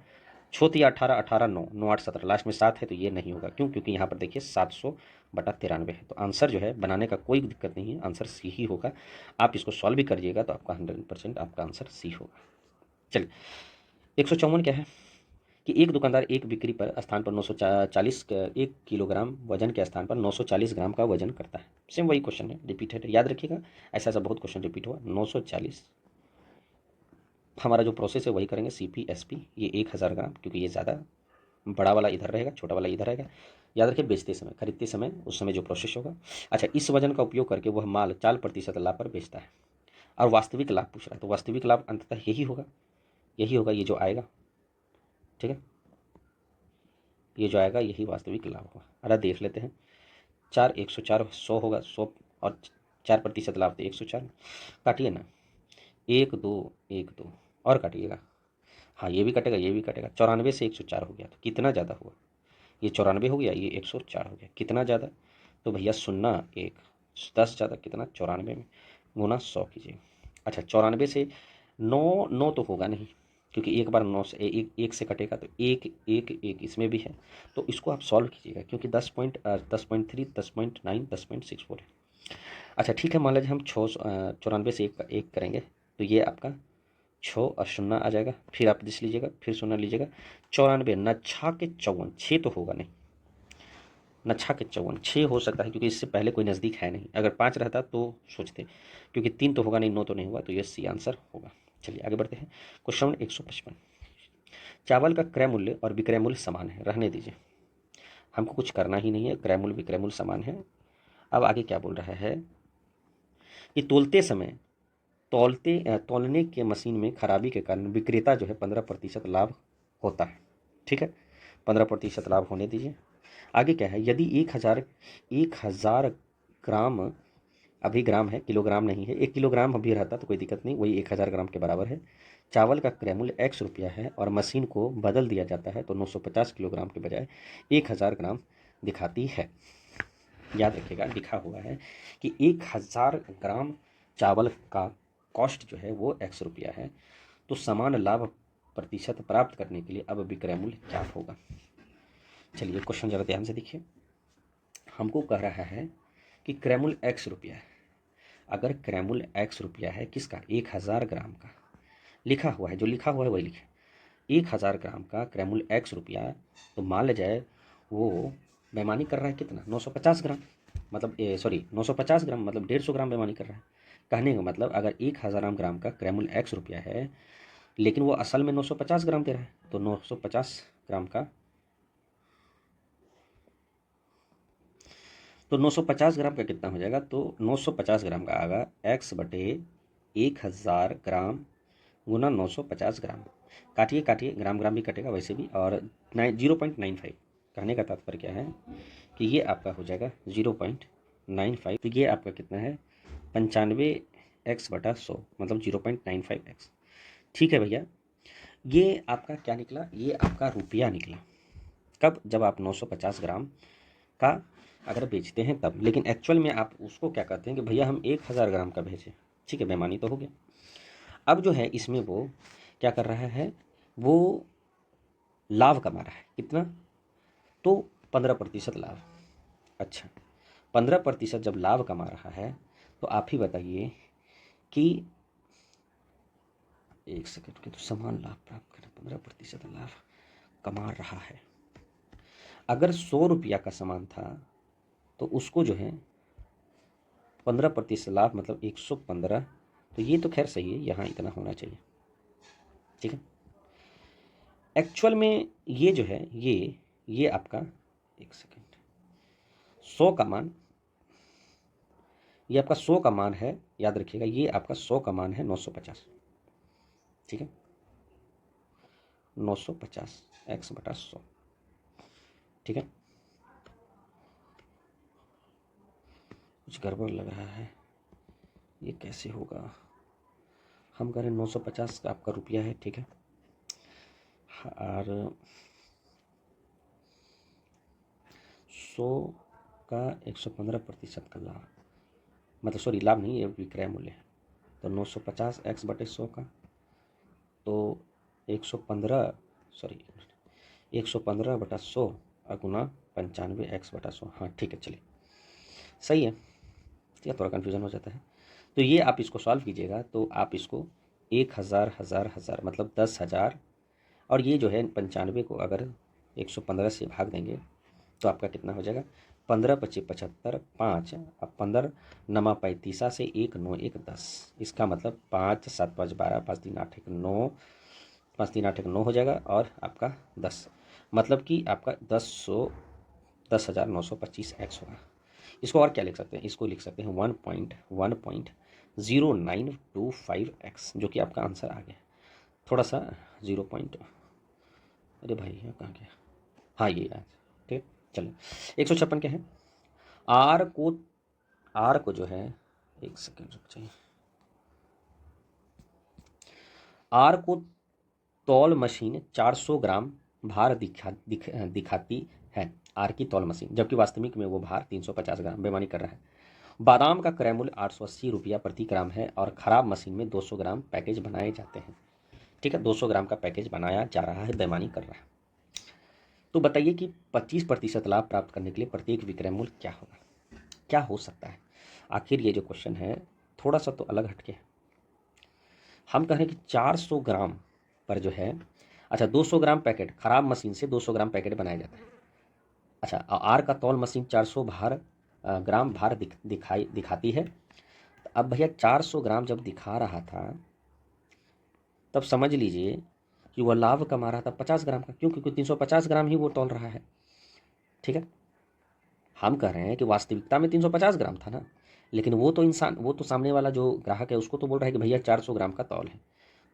6 तिया 18, 18 9 9 8 17, लास्ट में 7 है तो ये नहीं होगा। क्यों? क्योंकि यहाँ पर देखिए 700/93 है। तो आंसर जो है बनाने का कोई दिक्कत नहीं है, आंसर सी ही होगा। आप इसको सॉल्व भी करिएगा तो आपका 100% आपका आंसर सी होगा। चलिए 154 क्या है कि एक दुकानदार एक बिक्री पर स्थान पर 940 1 किलोग्राम वजन के स्थान पर 940 ग्राम का वजन करता है। सेम वही क्वेश्चन है, रिपीटेड है, याद रखिएगा। ऐसा ऐसा बहुत क्वेश्चन रिपीट हुआ। 940, हमारा जो प्रोसेस है वही करेंगे। सीपी एसपी, ये 1000 ग्राम, क्योंकि ये ज़्यादा बड़ा वाला इधर रहेगा, छोटा वाला इधर रहेगा। याद रखिए बेचते समय, खरीदते समय, उस समय जो प्रोसेस होगा। अच्छा, इस वजन का उपयोग करके वह माल 4% लाभ पर बेचता है और वास्तविक लाभ पूछ रहा है, तो वास्तविक लाभ अंततः यही होगा, यही होगा, ये जो आएगा, ठीक है। ये जो आएगा यही वास्तविक लाभ होगा। अरे देख लेते हैं, 4 104 100 होगा, 100 और 4% लाभ तो 104। काटिए ना, 1 2 1 2 और काटिएगा। हाँ ये भी कटेगा, ये भी कटेगा। 94 से 104 हो गया तो कितना ज़्यादा हुआ? ये 94 हो गया, ये 104 हो गया, कितना ज़्यादा? तो भैया 0 1 10 ज़्यादा, कितना? 94 में गुना 100 कीजिए। अच्छा 94 से 9 9 तो होगा नहीं, क्योंकि एक बार 9 से एक से कटेगा तो एक एक एक इसमें भी है। तो इसको आप सॉल्व कीजिएगा, क्योंकि 10.3 10.9 10.64 है। अच्छा ठीक है, मान लीजिए हम 94 से एक करेंगे तो ये आपका 6 और 0 आ जाएगा। फिर आप 10 लीजिएगा, फिर 0 लीजिएगा। 94 नच्छा के 54, 6 तो होगा नहीं, नच्छा के 54, 6 हो सकता है क्योंकि इससे पहले कोई नज़दीक है नहीं। अगर 5 रहता तो सोचते, क्योंकि 3 तो होगा नहीं, 9 तो नहीं होगा, तो ये सी आंसर होगा। चलिए आगे बढ़ते हैं। क्वेश्चन 155। चावल का क्रय मूल्य और विक्रय मूल्य समान है, रहने दीजिए, हमको कुछ करना ही नहीं है, क्रय मूल्य विक्रय मूल्य समान है। अब आगे क्या बोल रहा है कि तोलते समय तौलने के मशीन में खराबी के कारण विक्रेता जो है 15% लाभ होता है, ठीक है। 15% लाभ होने दीजिए। आगे क्या है, यदि 1000 ग्राम, अभी ग्राम है, किलोग्राम नहीं है, 1 किलोग्राम अभी रहता तो कोई दिक्कत नहीं, वही 1000 ग्राम के बराबर है। चावल का क्रय मूल्य x रुपया है और मशीन को बदल दिया जाता है तो 950 किलोग्राम के बजाय 1000 ग्राम दिखाती है। याद रखिएगा लिखा हुआ है कि 1000 ग्राम चावल का कॉस्ट जो है वो x रुपया है, तो समान लाभ प्रतिशत प्राप्त करने के लिए अब विक्रय मूल्य क्या होगा। चलिए क्वेश्चन ज़रा ध्यान से देखिए। हमको कह रहा है कि क्रय मूल्य x रुपया है। अगर क्रय मूल्य x रुपया है किसका? 1000 ग्राम का। लिखा हुआ है, जो लिखा हुआ है वही लिखे। 1000 ग्राम का क्रय मूल्य x रुपया, तो मान लिया जाए वो बेईमानी कर रहा है कितना? 950 ग्राम, मतलब सॉरी 950 ग्राम मतलब 150 ग्राम बेईमानी कर रहा है। कहने का मतलब अगर 1000 ग्राम का क्रय मूल्य x रुपया है लेकिन वो असल में 950 ग्राम दे रहा है, तो 950 ग्राम का, तो 950 ग्राम का कितना हो जाएगा? तो 950 ग्राम का आएगा x/1000 ग्राम गुना 950 ग्राम। काटिए काटिए, ग्राम ग्राम भी कटेगा वैसे भी। और 0.95, कहने का तात्पर्य क्या है कि ये आपका हो जाएगा 0.95। तो ये आपका कितना है 95x/100, मतलब 0.95x। ठीक है भैया, ये आपका क्या निकला, ये आपका रुपया निकला। कब? जब आप 950 ग्राम का अगर बेचते हैं तब। लेकिन एक्चुअल में आप उसको क्या कहते हैं कि भैया हम 1000 ग्राम का भेजें। ठीक है, बेईमानी तो हो गया। अब जो है इसमें वो क्या कर रहा है, वो लाभ कमा रहा है। कितना? तो 15% लाभ। अच्छा, 15% जब लाभ कमा रहा है तो आप ही बताइए कि 1 सेकंड के तो समान लाभ प्राप्त करें, 15% लाभ कमा रहा है। अगर 100 रुपया का सामान था तो उसको जो है 15% लाभ मतलब 115। तो ये तो खैर सही है, यहाँ इतना होना चाहिए। ठीक है, एक्चुअल में ये जो है ये आपका 1 सेकंड 100 का मान, ये आपका 100 का मान है, याद रखिएगा ये आपका 100 का मान है 950। ठीक है, 950 x/100। ठीक है, कुछ गड़बड़ लग रहा है, ये कैसे होगा? हम करें 950 का आपका रुपया है। ठीक है, और 100 का 115% का लाभ, मतलब सॉरी लाभ नहीं, ये विक्रय मूल्य है। तो 950 x/100 का तो 115, सॉरी 115/100 गुना 95 x/100। हाँ ठीक है, चलिए सही है। या थोड़ा कन्फ्यूज़न हो जाता है। तो ये आप इसको सॉल्व कीजिएगा तो आप इसको 1000 1000 1000 मतलब 10,000, और ये जो है 95 को अगर 115 से भाग देंगे तो आपका कितना हो जाएगा 15 25 75 5, अब 15 नमा 35 से 1 9 1 10। इसका मतलब 5 7 5 12 5 3 8 1 9, 5 3 8 1 9 हो जाएगा, और आपका 10, मतलब कि आपका 10,925 x होगा। इसको और क्या लिख सकते हैं, इसको लिख सकते हैं 1.0925x, जो कि आपका आंसर आ गया। थोड़ा सा 0 पॉइंट, अरे भाई यहाँ कहाँ गया, हाँ ये आंसर। ठीक है, चलो 156 क्या है, आर को जो है 1 सेकंड रुक जाइए, आर को तौल मशीन 400 ग्राम भार दिखाती है, आर की तौल मशीन, जबकि वास्तविक में वो भार 350 ग्राम, बेमानी कर रहा है। बादाम का क्रय मूल्य 880 रुपया प्रति ग्राम है और खराब मशीन में 200 ग्राम पैकेज बनाए जाते हैं। ठीक है, 200 ग्राम का पैकेज बनाया जा रहा है, बेमानी कर रहा है। तो बताइए कि 25% लाभ प्राप्त करने के लिए प्रत्येक विक्रय मूल्य क्या होगा, क्या हो सकता है? आखिर ये जो क्वेश्चन है थोड़ा सा तो अलग हटके है। हम कह रहे हैं कि 400 ग्राम पर जो है, अच्छा 200 ग्राम पैकेट, खराब मशीन से 200 ग्राम पैकेट बनाया जाता है। अच्छा, आर का तौल मशीन 400 ग्राम भार दिखाती है। तो अब भैया 400 ग्राम जब दिखा रहा था तब समझ लीजिए कि वह लाभ कमा रहा था 50 ग्राम का, क्यों? क्योंकि 350 ग्राम ही वो तौल रहा है। ठीक है, हम कह रहे हैं कि वास्तविकता में 350 ग्राम था ना, लेकिन वो तो सामने वाला जो ग्राहक है उसको तो बोल रहा है कि भैया 400 ग्राम का तौल है।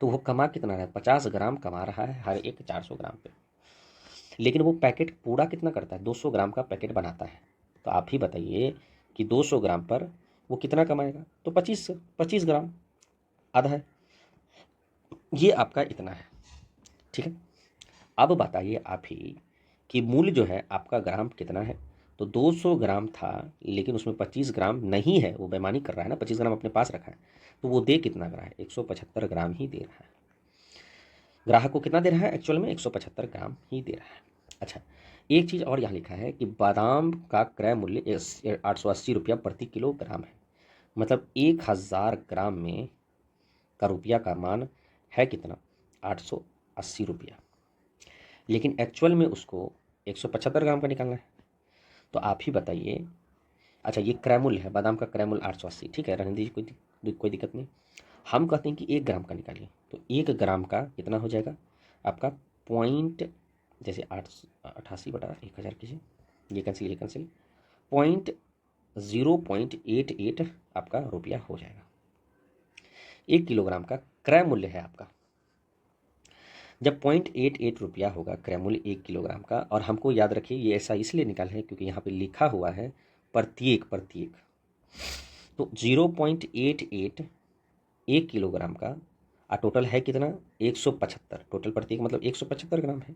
तो वो कमा कितना रहा है, 50 ग्राम कमा रहा है हर एक 400 ग्राम पे। लेकिन वो पैकेट पूरा कितना करता है, 200 ग्राम का पैकेट बनाता है। तो आप ही बताइए कि 200 ग्राम पर वो कितना कमाएगा, तो 25 ग्राम, आधा है। ये आपका इतना है। ठीक है, अब बताइए आप ही कि मूल्य जो है आपका ग्राम कितना है। तो 200 ग्राम था लेकिन उसमें 25 ग्राम नहीं है, वो बेईमानी कर रहा है ना, 25 ग्राम अपने पास रखा है। तो वो दे कितना रहा है, 175 ग्राम ही दे रहा है। ग्राहक को कितना दे रहा है, एक्चुअल में 175 ग्राम ही दे रहा है। अच्छा, एक चीज़ और यहाँ लिखा है कि बादाम का क्रय मूल्य 880 रुपया प्रति किलोग्राम है, मतलब 1000 ग्राम में का रुपया का मान है कितना, 880 रुपया। लेकिन एक्चुअल में उसको 175 ग्राम का निकालना है। तो आप ही बताइए। अच्छा, ये क्रय मूल्य है, बादाम का क्रय मूल्य 880, ठीक है, रहने दीजिए, कोई दिक्कत नहीं। हम कहते हैं कि 1 ग्राम का निकालिए, तो 1 ग्राम का कितना हो जाएगा आपका पॉइंट, जैसे 88/1000 कीजिए, ये कैंसिल 0.88 आपका रुपया हो जाएगा। 1 किलोग्राम का क्रय मूल्य है आपका। जब 0.88 रुपया होगा क्रय मूल्य 1 किलोग्राम का, और हमको याद रखिए ये ऐसा इसलिए निकाल है क्योंकि यहाँ पे लिखा हुआ है प्रत्येक प्रत्येक, तो 0.88 1 किलोग्राम का, और टोटल है कितना 175, टोटल प्रत्येक मतलब 175 ग्राम है,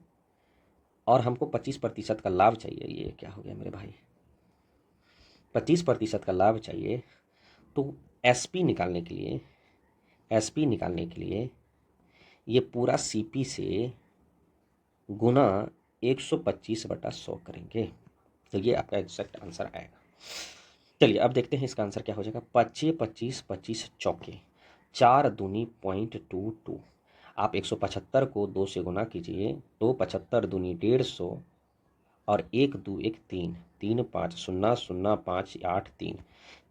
और हमको 25% का लाभ चाहिए। ये क्या हो गया मेरे भाई, 25% का लाभ चाहिए। तो एसपी निकालने के लिए, एसपी निकालने के लिए ये पूरा सीपी से गुना 125/100 करेंगे, तो ये आपका एग्जैक्ट आंसर आएगा। चलिए अब देखते हैं इसका आंसर क्या हो जाएगा। 25 25 25 चौके 4 दूनी 0.22, आप 175 को 2 से गुना कीजिए, तो 75 दूनी 150, और 1 2 1 3 3 5 0 0 5 8 3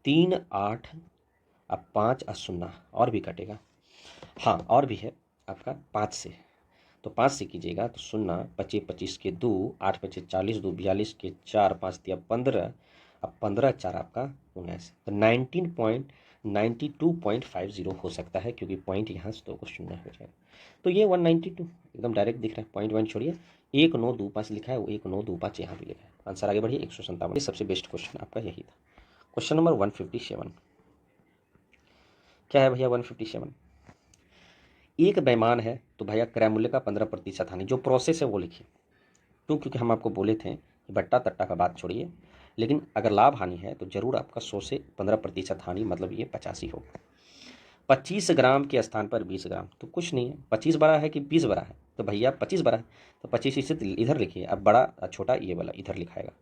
3 8, अब 5 और 0 और भी कटेगा, हाँ और भी है आपका 5 से, तो 5 से कीजिएगा तो 0, 25 25 के 2, 8 25 40, 2 42 के 4, 5 दिया 15, अब 15 4 आपका 19, तो 19.92.50 हो सकता है, क्योंकि पॉइंट यहाँ से 2 को शून्य हो जाएगा, तो ये 192 एकदम डायरेक्ट दिख रहा है। पॉइंट वन छोड़िए, 1925 लिखा है, वो 1925 यहाँ भी लिखा है। आंसर आगे बढ़िए 157, ये सबसे बेस्ट क्वेश्चन आपका यही था। क्वेश्चन नंबर 157 क्या है भैया 157, एक बेईमान है तो भैया क्रय मूल्य का 15% हानि, जो प्रोसेस है वो लिखिए। क्योंकि हम आपको बोले थे कि बट्टा तट्टा का बात छोड़िए, लेकिन अगर लाभ हानि है तो जरूर आपका 100 से 15% हानि, मतलब ये 85 होगा। 25 ग्राम के स्थान पर 20 ग्राम, तो कुछ नहीं है, 25 बड़ा है कि 20 बड़ा है, तो भैया 25 बड़ा है, तो 25 इसे इधर लिखिए, अब बड़ा छोटा ये वाला इधर लिखाएगा।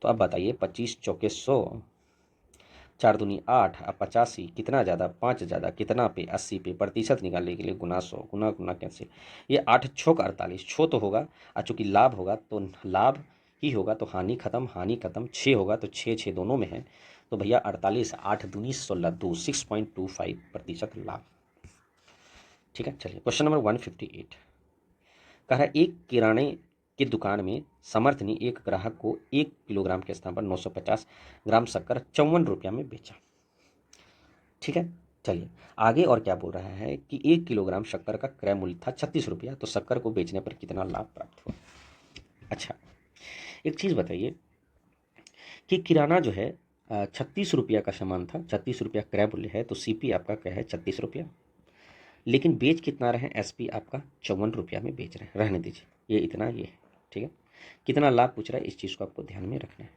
तो अब बताइए 25 चौके 100, 4 दूनी 8, अब 85 कितना ज़्यादा, 5 ज़्यादा, कितना पे 80 पे, प्रतिशत निकालने के लिए गुना 100, गुना गुना कैसे, ये 8 छोक 48, छो तो होगा, और चूँकि लाभ होगा तो लाभ ही होगा, तो हानि खत्म, हानि खत्म, 6 होगा तो 6 6 दोनों में है, तो भैया 48, 8 दूनी 16, 2 6.25% लाभ। ठीक है, चलिए क्वेश्चन नंबर 158 कह रहा है एक किराने की दुकान में समर्थ ने एक ग्राहक को 1 किलोग्राम के स्थान पर 950 ग्राम शक्कर 54 रुपया में बेचा। ठीक है, चलिए आगे और क्या बोल रहा है कि 1 किलोग्राम शक्कर का क्रय मूल्य था 36 रुपया, तो शक्कर को बेचने पर कितना लाभ प्राप्त हुआ। अच्छा, एक चीज़ बताइए कि किराना जो है 36 रुपया का सामान था, 36 रुपया क्रय मूल्य है, तो सीपी आपका क्या है 36 रुपया, लेकिन बेच कितना रहे एसपी आपका 54 रुपया में बेच रहे हैं, रहने दीजिए, ये इतना ये है। ठीक है, कितना लाभ पूछ रहा है इस चीज़ को आपको ध्यान में रखना है।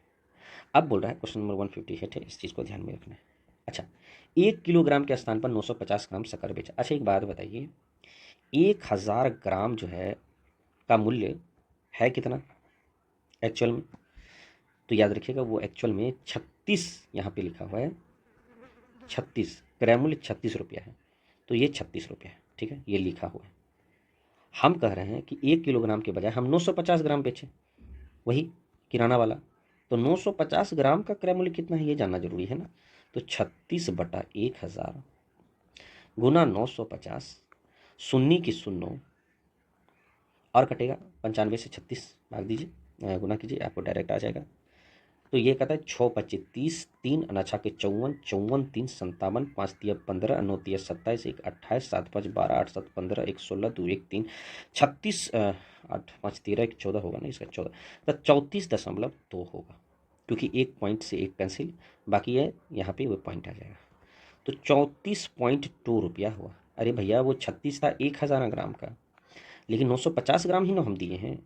अब बोल रहा है क्वेश्चन नंबर 158 है, इस चीज़ को ध्यान में रखना है। अच्छा, 1 किलोग्राम के स्थान पर 950 ग्राम शक्कर बेचा। अच्छा एक बात बताइए, 1000 ग्राम जो है का मूल्य है कितना एक्चुअल में, तो याद रखिएगा वो एक्चुअल में 36 यहाँ पे लिखा हुआ है, 36 क्रय मूल्य 36 रुपया है, तो ये 36 रुपया है। ठीक है, ये लिखा हुआ है। हम कह रहे हैं कि 1 किलोग्राम के बजाय हम 950 ग्राम बेचें, वही किराना वाला, तो 950 ग्राम का क्रय मूल्य कितना है ये जानना जरूरी है ना, तो 36/1000 गुना 950, शून्य की शून्य और कटेगा, 95 से 36 भाग दीजिए, गुना कीजिए, आपको डायरेक्ट आ जाएगा। तो ये कहता है 6 25 30, 3 अनाछा के 54, 54 3 57, 5 तिया 15, 9 तिया 27, 1 28, 7 5 12, 8 7 15, 1 16, 2 1 3 36, 8 5 13, 1 14 होगा ना इसका 14, तो 34.2 होगा, क्योंकि एक पॉइंट से एक कैंसिल, बाकी है यहाँ पे वो पॉइंट आ जाएगा, तो 34.2 रुपया हुआ। अरे भैया वो 36 था 1000 ग्राम का, लेकिन 950 ग्राम ही ना हम दिए हैं,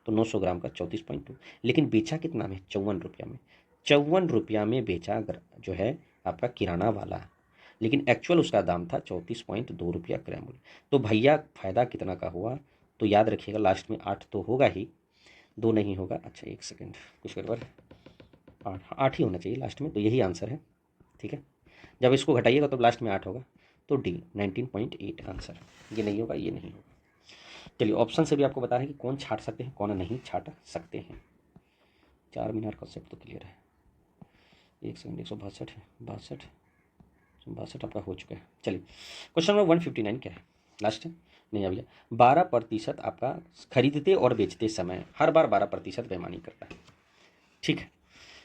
तो 900 ग्राम का 34.2, लेकिन बेचा कितना में 54 रुपया में, 54 रुपया में बेचा जो है आपका किराना वाला, लेकिन एक्चुअल उसका दाम था 34.2 रुपया क्रय मूल्य। तो भैया फ़ायदा कितना का हुआ, तो याद रखिएगा लास्ट में 8 तो होगा ही, 2 नहीं होगा। अच्छा एक सेकेंड, कुछ गड़बड़, 8 ही होना चाहिए लास्ट में, तो यही आंसर है। ठीक है, जब इसको घटाइएगा तो लास्ट में 8 होगा, तो डी 19.8 आंसर, ये नहीं होगा, ये नहीं होगा। चलिए ऑप्शन से भी आपको बता रहे हैं कि कौन छाट सकते हैं कौन नहीं छाट सकते हैं। 4 मीनार कॉन्सेप्ट तो क्लियर है। 1 सेकंड, 162 है, 62 आपका हो चुका है। चलिए क्वेश्चन नंबर 159 क्या है, लास्ट है नहीं है भैया। 12% आपका खरीदते और बेचते समय हर बार 12% बेईमानी करता है। ठीक है,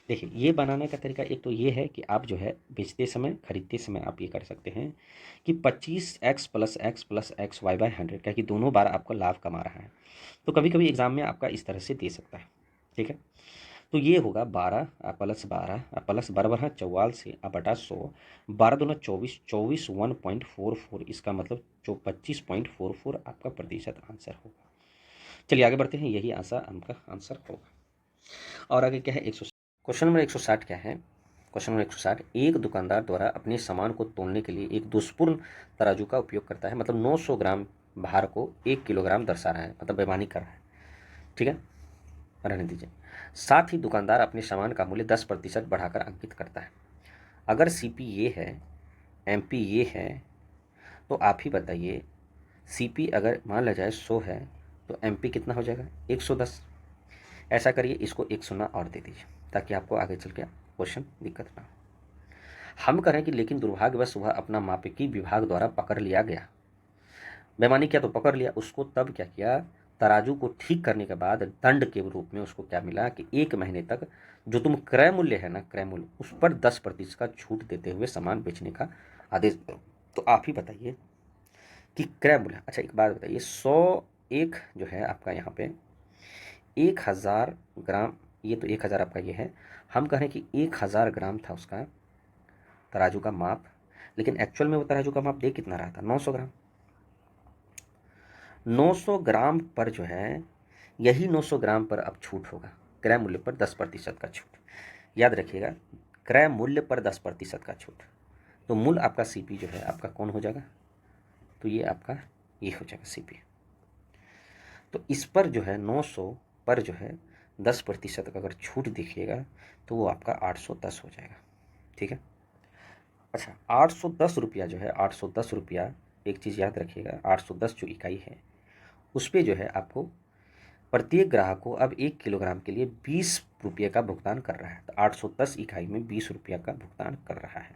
देखिए ये बनाने का तरीका एक तो ये है कि आप जो है बेचते समय खरीदते समय आप ये कर सकते हैं कि 25x + x + x y/100, क्या कि दोनों बार आपको लाभ कमा रहा है। तो कभी कभी एग्जाम में आपका इस तरह से दे सकता है। ठीक है, तो ये होगा 12 +12 +12 44 से बटा 100, 12 दूना 24, 24 1.44, इसका मतलब जो 25.44 आपका प्रतिशत आंसर होगा। चलिए आगे बढ़ते हैं, यही आंसर आपका आंसर होगा। और आगे क्या है, 100। क्वेश्चन नंबर 160 क्या है, क्वेश्चन नंबर 160, एक दुकानदार द्वारा अपने सामान को तोलने के लिए एक दोषपूर्ण तराजू का उपयोग करता है, मतलब 900 ग्राम भार को 1 किलोग्राम दर्शा रहा है, मतलब बेईमानी कर रहा है। ठीक है, रहने दीजिए। साथ ही दुकानदार अपने सामान का मूल्य 10% बढ़ाकर अंकित करता है। अगर सीपी ये है, एमपी ये है, तो आप ही बताइए सीपी अगर मान लिया जाए 100 है तो एमपी कितना हो जाएगा, 110। ऐसा करिए, इसको 100 और दे दीजिए ताकि आपको आगे चल के क्वेश्चन दिक्कत ना हो। हम करें कि लेकिन दुर्भाग्यवश वह अपना मापिकी विभाग द्वारा पकड़ लिया गया। बेईमानी किया तो पकड़ लिया, उसको तब क्या किया, तराजू को ठीक करने के बाद दंड के रूप में उसको क्या मिला कि 1 महीने तक जो तुम क्रय मूल्य है ना, क्रय मूल्य, उस पर 10% का छूट देते हुए सामान बेचने का आदेश दो। तो आप ही बताइए कि क्रय मूल्य, अच्छा एक बात बताइए, 101 जो है आपका यहाँ पे 1000 ग्राम, ये तो 1000 आपका ये है, हम कह रहे हैं कि 1000 ग्राम था उसका तराजू का माप, लेकिन एक्चुअल में वो तराजू का माप दे कितना रहा था, 900 ग्राम। 900 ग्राम पर जो है, यही 900 ग्राम पर अब छूट होगा, क्रय मूल्य पर 10% का छूट। याद रखिएगा, क्रय मूल्य पर 10% का छूट, तो मूल आपका सीपी जो है आपका कौन हो जाएगा, तो ये आपका ये हो जाएगा सीपी। तो इस पर जो है 900 पर जो है 10% का अगर छूट दिखिएगा तो वो आपका 810 हो जाएगा। ठीक है, अच्छा 810 रुपया जो है, 810 रुपया, एक चीज़ याद रखिएगा, 810 जो इकाई है उस पर जो है आपको प्रत्येक ग्राहक को अब 1 किलोग्राम के लिए 20 रुपये का भुगतान कर रहा है। तो 810 इकाई में 20 रुपया का भुगतान कर रहा है।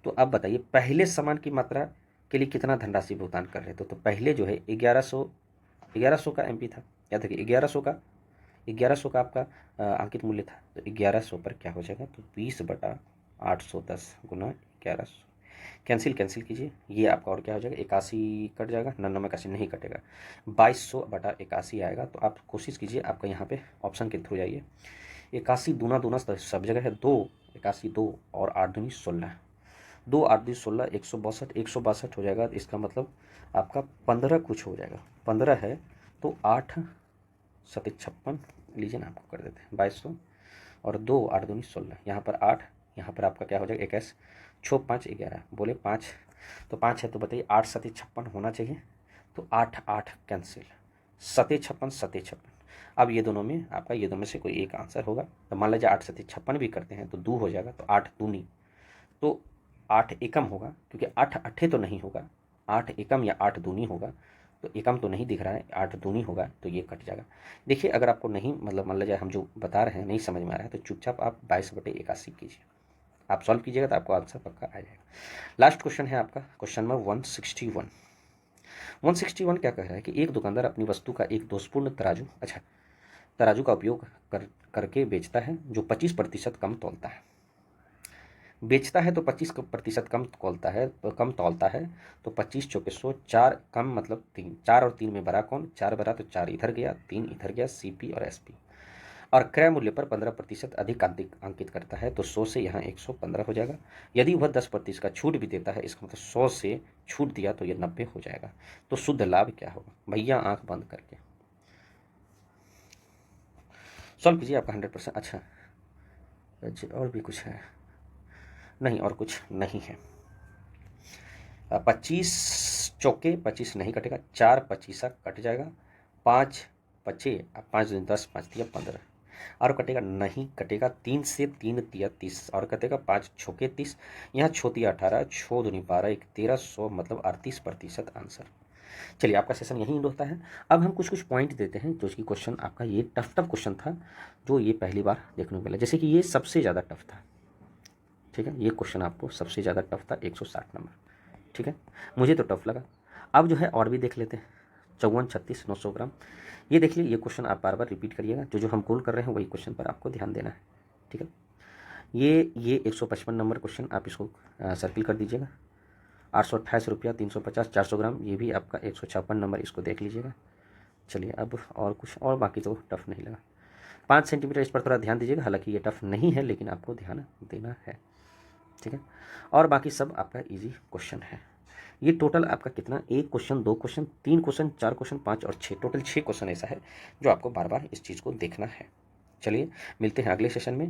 तो अब बताइए पहले सामान की मात्रा के लिए कितना धनराशि भुगतान कर रहे थे, तो पहले जो है 1100 का एमपी था, याद रखिए 1100 का आपका अंकित मूल्य था, तो 1100 पर क्या हो जाएगा, तो 20/810 गुना 1100, कैंसिल कीजिए, ये आपका और क्या हो जाएगा, 81 कट जाएगा, 99 नहीं कटेगा, 2200/81 आएगा। तो आप कोशिश कीजिए, आपका यहाँ पे ऑप्शन के थ्रू जाइए, 81 दूना दूना सब जगह है, 2 81 2 और 8 दूनी 16, 2 8 दूनी 16, 162 हो जाएगा। इसका मतलब आपका 15 कुछ हो जाएगा, 15 है तो 8 7 56 लीजिए ना, आपको कर देते हैं 2200 और 2 8 दूनी 16, यहाँ पर 8, यहाँ पर आपका क्या हो जाएगा 21, 6 5 11, बोले 5, तो 5 है, तो बताइए 8 7 56 होना चाहिए, तो 8 8 कैंसिल, 7 56 7 56। अब ये दोनों में आपका, ये दोनों में से कोई एक आंसर होगा, तो मान लीजिए 8 7 56 भी करते हैं तो 2 हो जाएगा, तो 8 दूनी, तो 8 एकम होगा, क्योंकि 8 अट्ठे तो नहीं होगा, 8 एकम या 8 दूनी होगा, तो एकम तो नहीं दिख रहा है, 8 दूनी होगा, तो ये कट जाएगा। देखिए अगर आपको नहीं, मतलब मान लीजिए हम जो बता रहे हैं नहीं समझ में आ रहा है, तो चुपचाप आप 22/81 कीजिए, आप सॉल्व कीजिएगा तो आपको आंसर पक्का आ जाएगा। लास्ट क्वेश्चन है आपका क्वेश्चन नंबर 161। 161 क्या कह रहा है कि एक दुकानदार अपनी वस्तु का एक दोषपूर्ण तराजू का उपयोग करके बेचता है जो 25% कम तौलता है, बेचता है तो 25% कम तौलता है, तो 25 चौके 100, 4 कम मतलब 3, 4 और 3 में बड़ा कौन, 4 बड़ा, तो 4 इधर गया, 3 इधर गया, सीपी और एसपी, और क्रय मूल्य पर 15% अधिक अंकित करता है, तो 100 से यहाँ 115 हो जाएगा। यदि वह 10% का छूट भी देता है, इसका मतलब 100 से छूट दिया तो ये 90 हो जाएगा। तो शुद्ध लाभ क्या होगा, भैया आंख बंद करके सॉल्व कीजिए, आपका 100%। अच्छा और भी कुछ है, नहीं और कुछ नहीं है। 25 चौके 25 नहीं कटेगा, 4 25 कट जाएगा, 5 बचे, 5 10, 5 दिया 15, और कटेगा नहीं कटेगा, 3 से 3 दिया 30, और कटेगा 5 छोके 30, यहाँ छोती 18, 6 दूनी 12, 1 13, 100 मतलब 38% आंसर। चलिए आपका सेशन यहीं एंड होता है। अब हम कुछ कुछ पॉइंट देते हैं, जो कि क्वेश्चन आपका ये टफ क्वेश्चन था, जो ये पहली बार देखने को मिला, जैसे कि ये सबसे ज़्यादा टफ था। ठीक है, ये क्वेश्चन आपको सबसे ज़्यादा टफ था, 160 नंबर। ठीक है, मुझे तो टफ लगा। अब जो है और भी देख लेते हैं, 54 36 900 ग्राम, ये देख लीजिए, ये क्वेश्चन आप बार बार रिपीट करिएगा, जो हम गोल कर रहे हैं वही क्वेश्चन पर आपको ध्यान देना है। ठीक है। ये 155 नंबर क्वेश्चन, आप इसको सर्किल कर दीजिएगा। 828 रुपया 350 400 ग्राम, ये भी आपका 156 नंबर, इसको देख लीजिएगा। चलिए अब और कुछ, और बाकी तो टफ नहीं लगा। 5 सेंटीमीटर, इस पर थोड़ा ध्यान दीजिएगा, हालांकि ये टफ नहीं है लेकिन आपको ध्यान देना है, ठीक है। और बाकी सब आपका इजी क्वेश्चन है। ये टोटल आपका कितना, 1 क्वेश्चन, 2 क्वेश्चन, 3 क्वेश्चन, 4 क्वेश्चन, 5 और 6, टोटल 6 क्वेश्चन ऐसा है जो आपको बार बार इस चीज़ को देखना है। चलिए मिलते हैं अगले सेशन में।